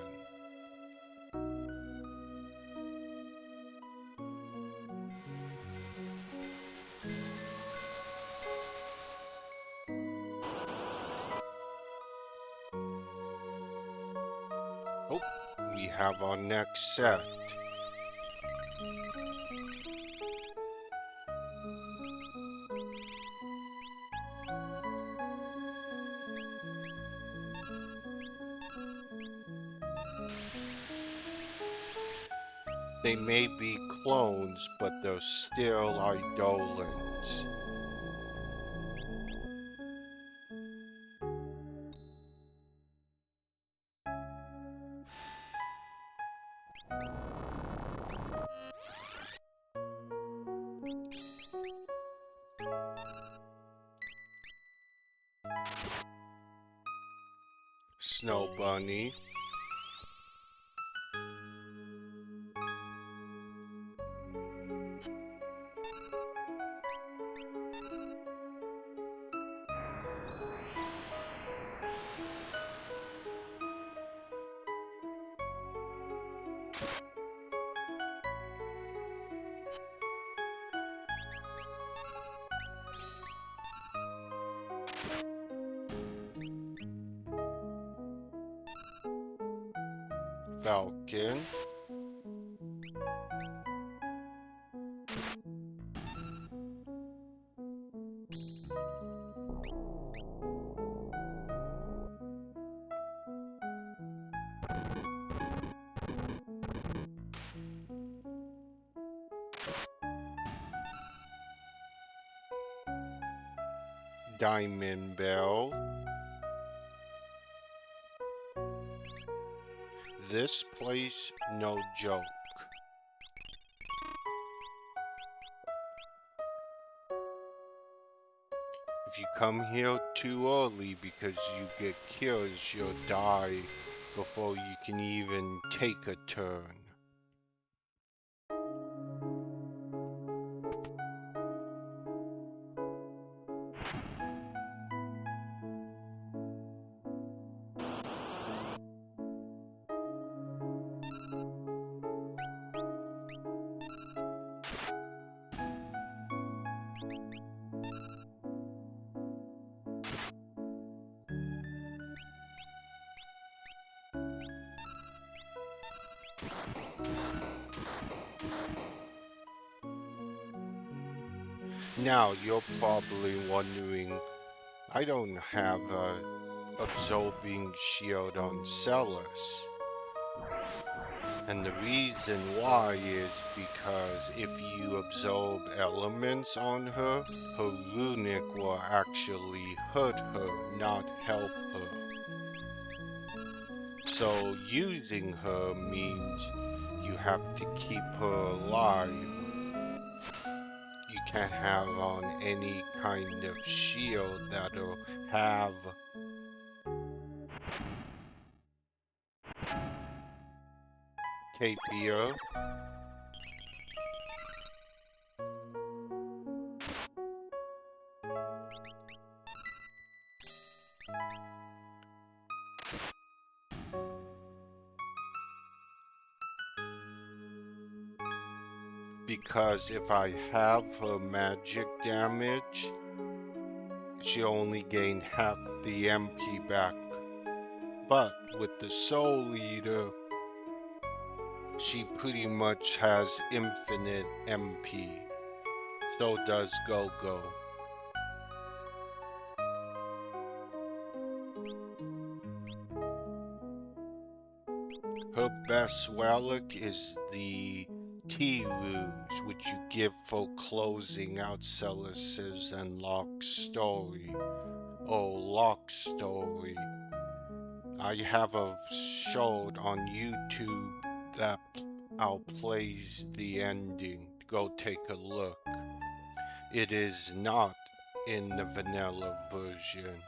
Oh, we have our next set. They may be clones, but they're still eidolans. Snow Bunny. Falcon. Diamond Bell. This place, no joke. If you come here too early because you get curious, you'll die before you can even take a turn. Now, you're probably wondering, I don't have a absorbing shield on Celis. And the reason why is because if you absorb elements on her, her runic will actually hurt her, not help her. So using her means you have to keep her alive. You can't have on any kind of shield that'll have Tapir. Because if I have her magic damage, she only gain half the MP back. But with the Soul Eater, she pretty much has infinite MP. So does Go-Go. Her best relic is the tea ruse, which you give for closing out Celis's and Locke's story. Oh, Locke's story. I have a show on YouTube that outplays the ending. Go take a look. It is not in the vanilla version.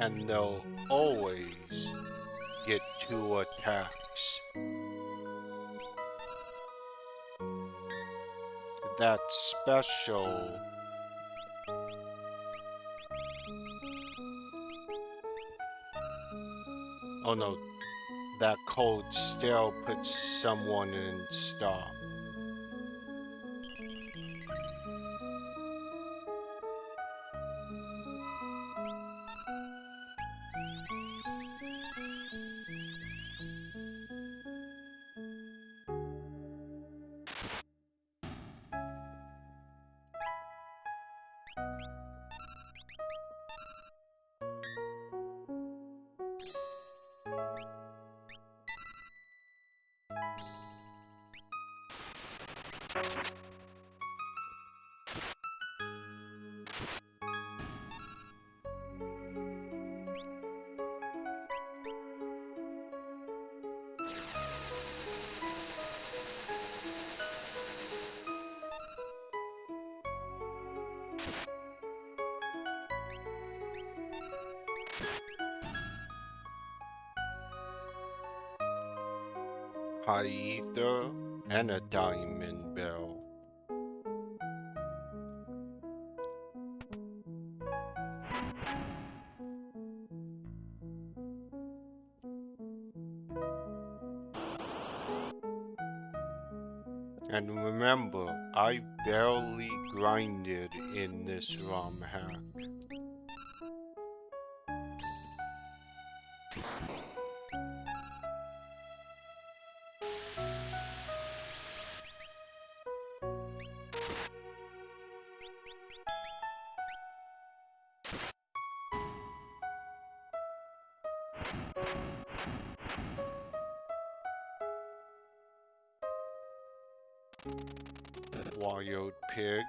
And they'll always get 2 attacks. That special. Oh no, that code still puts someone in stop. Either and a diamond bell. And remember, I barely grinded in this ROM hack. Wild pig.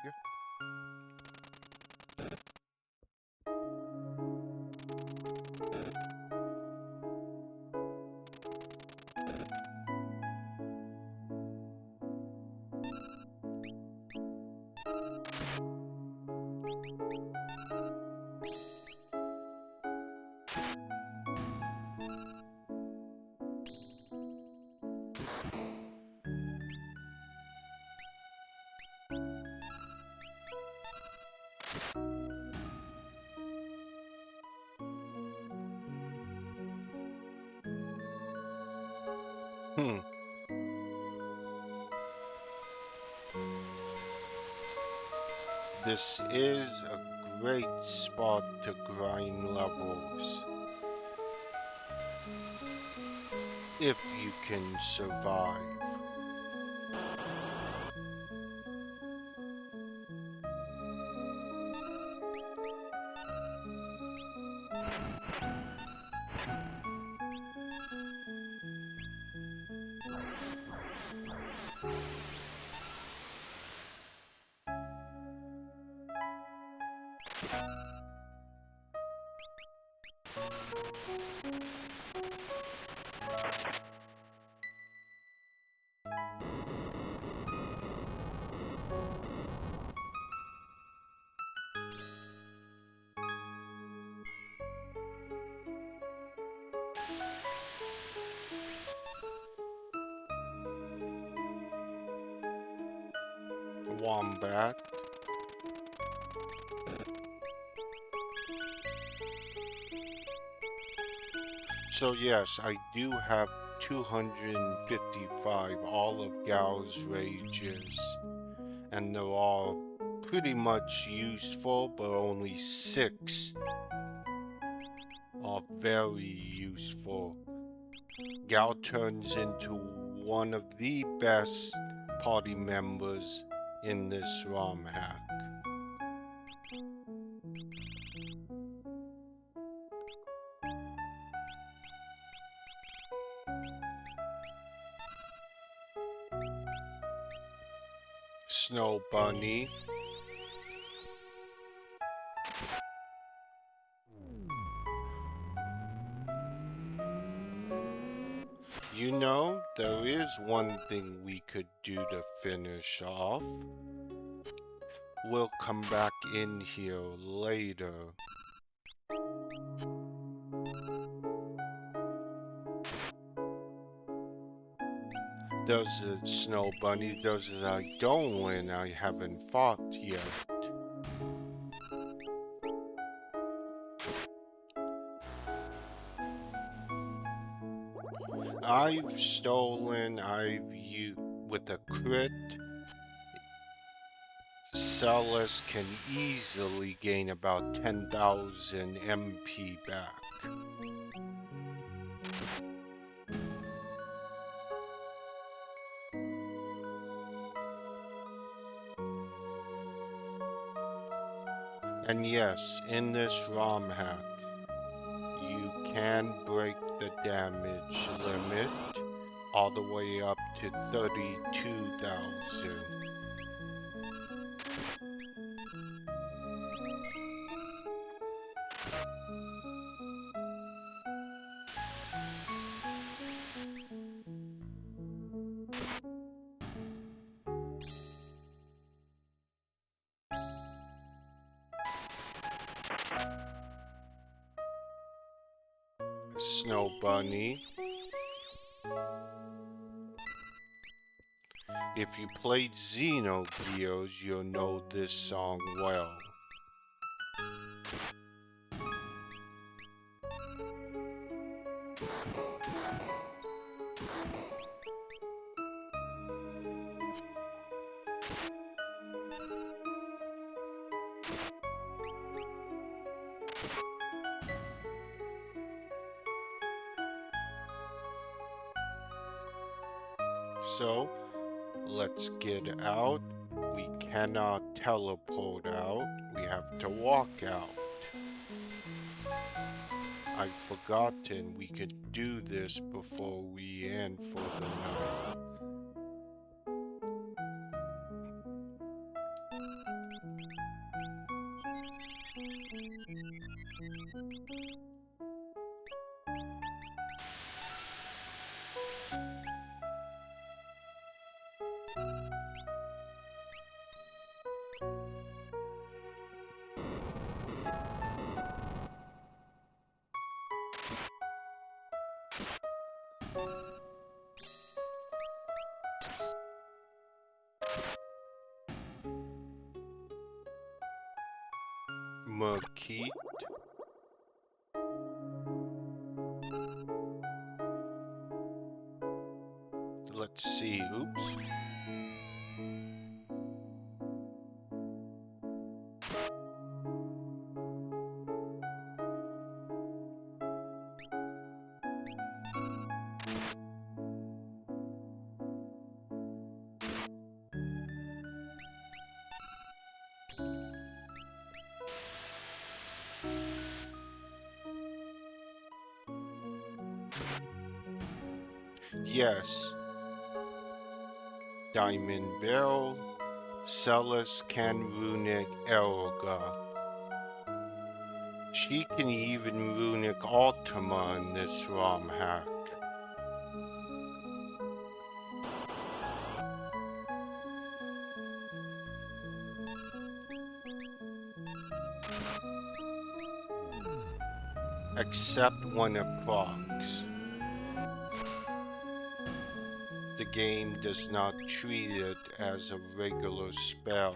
This is a great spot to grind levels. If you can survive. Wombat. So yes, I do have 255 all of Gal's rages, and they're all pretty much useful, but only 6 are very useful. Gal turns into one of the best party members in this ROM hack. Snow Bunny. You know, there is one thing we could do to finish off. We'll come back in here later. There's a Snow Bunny, there's an eidolan I haven't fought yet. I've stolen, with a crit, Celis can easily gain about 10,000 MP back. And yes, in this ROM hack, you can break the damage limit all the way up to 32,000. Snow Bunny. If you played Xenogears, you'll know this song well. So, let's get out. We cannot teleport out. We have to walk out. I've forgotten we could do this before we end for the night. Merkeet. Let's see, oops. Yes. Diamond Bell, Celis can runic Elga. She can even runic Ultima in this ROM hack. Except when it procs. The game does not treat it as a regular spell.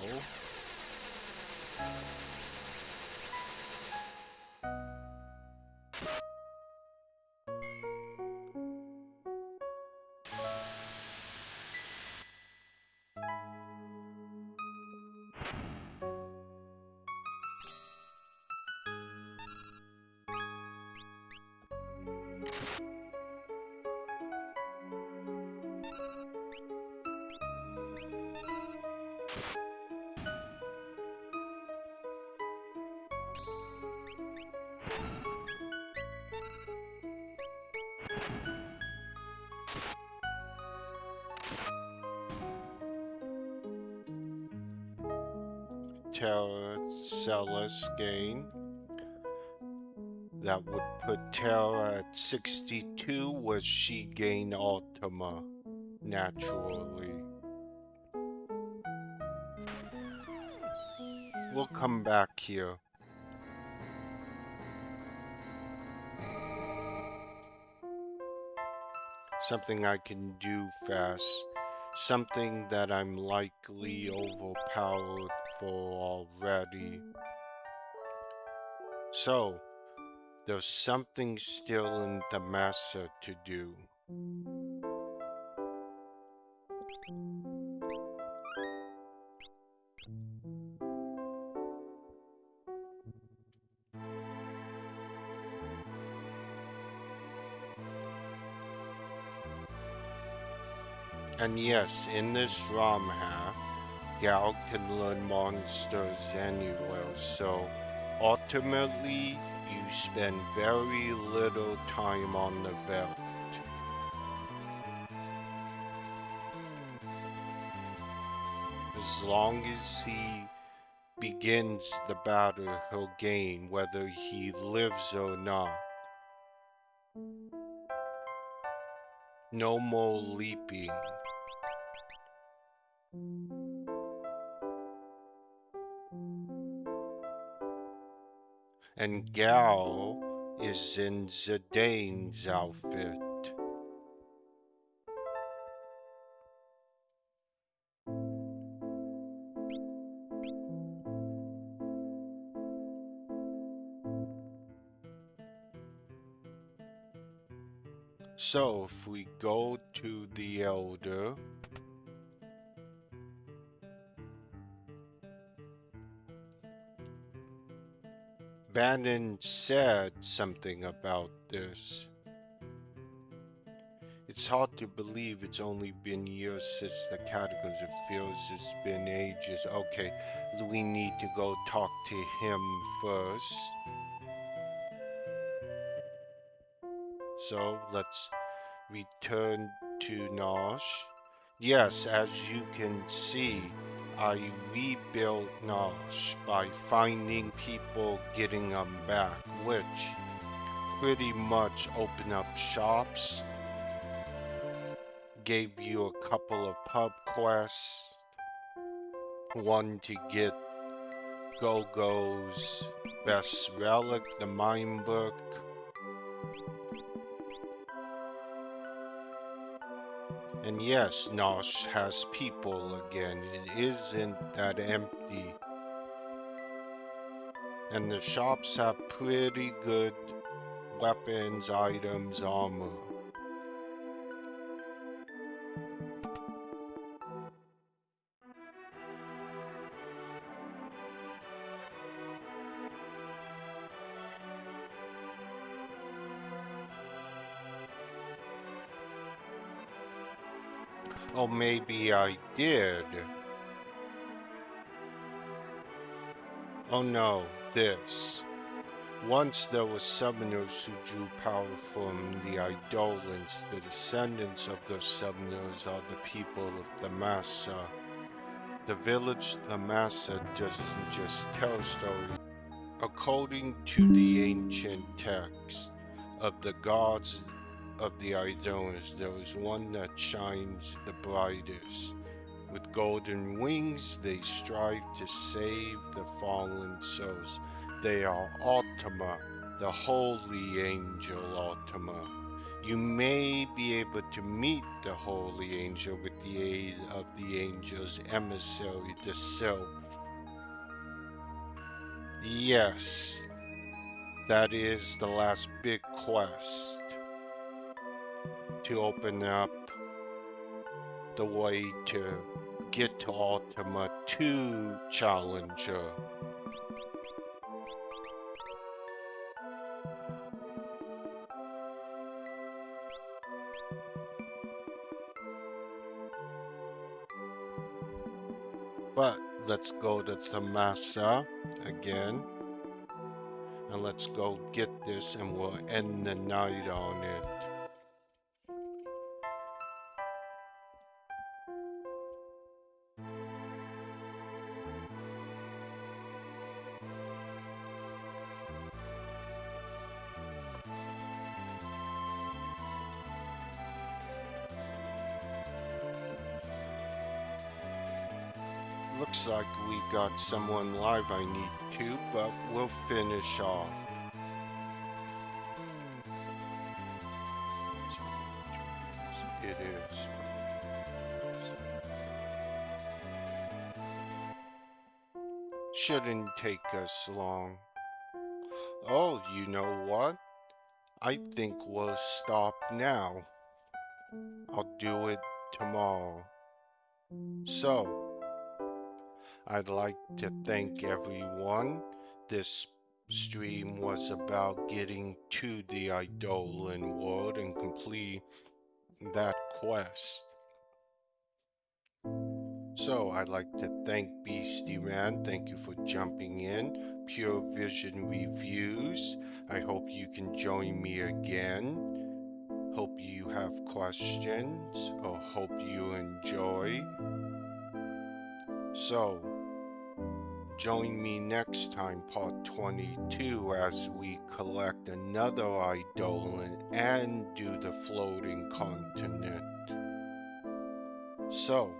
Terra Celis gain. That would put Terra at 62, where she gained Ultima naturally. We'll come back here. Something I can do fast. Something that I'm likely overpowered for already. So, there's something still in the massa to do. And yes, in this romhack, Gal can learn monsters anywhere, so ultimately you spend very little time on the belt. As long as he begins the battle, he'll gain whether he lives or not. No more leaping. And Gal is in Zidane's outfit. So if we go to the Elder, Bannon said something about this. It's hard to believe it's only been years since the catacombs. It feels it's been ages. Okay, we need to go talk to him first. So let's return to Nosh. Yes, as you can see, I rebuilt Nosh by finding people, getting them back, which pretty much opened up shops, gave you a couple of pub quests, one to get Gogo's best relic, the Mind Book. And yes, Nosh has people again. It isn't that empty. And the shops have pretty good weapons, items, armor. Oh, maybe I did. Oh no, this. Once there were summoners who drew power from the eidolans. The descendants of those summoners are the people of the Massa. The village of the Massa doesn't just tell stories. According to the ancient texts of the gods of the eidolans, there is one that shines the brightest. With golden wings, they strive to save the fallen souls. They are Ultima, the holy angel Ultima. You may be able to meet the holy angel with the aid of the angel's emissary, the Sylph. Yes, that is the last big quest to open up the way to get to Ultima 2 Challenger. But let's go to Thamasa again. And let's go get this and we'll end the night on it. Looks like we got someone live I need to, but we'll finish off. It is. Shouldn't take us long. Oh, you know what? I think we'll stop now. I'll do it tomorrow. So, I'd like to thank everyone. This stream was about getting to the eidolan world and complete that quest. So I'd like to thank Beastie Man. Thank you for jumping in. Pure Vision Reviews. I hope you can join me again. Hope you have questions or hope you enjoy. So, join me next time, part 22, as we collect another eidolan and do the floating continent. So,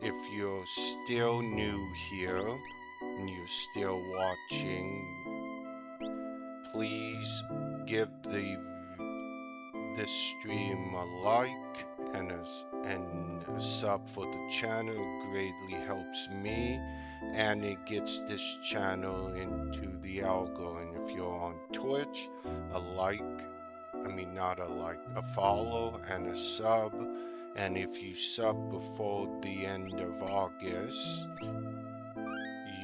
if you're still new here and you're still watching, please give this stream a like and a sub for the channel. It greatly helps me and it gets this channel into the algorithm. If you're on Twitch, a follow and a sub. And if you sub before the end of August,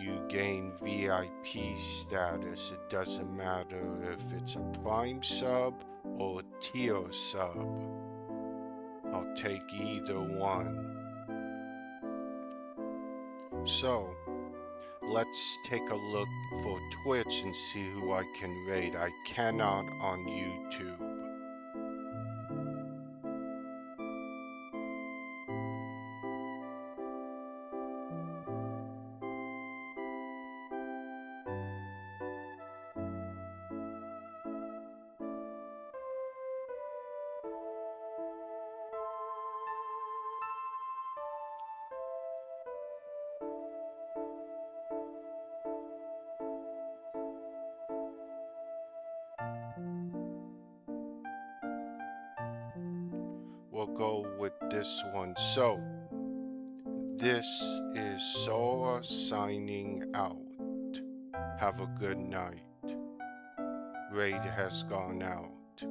you gain VIP status. It doesn't matter if it's a Prime sub or a tier sub. I'll take either one. So, let's take a look for Twitch and see who I can raid. I cannot on YouTube. We'll go with this one. So, this is Sora signing out. Have a good night. Raid has gone out.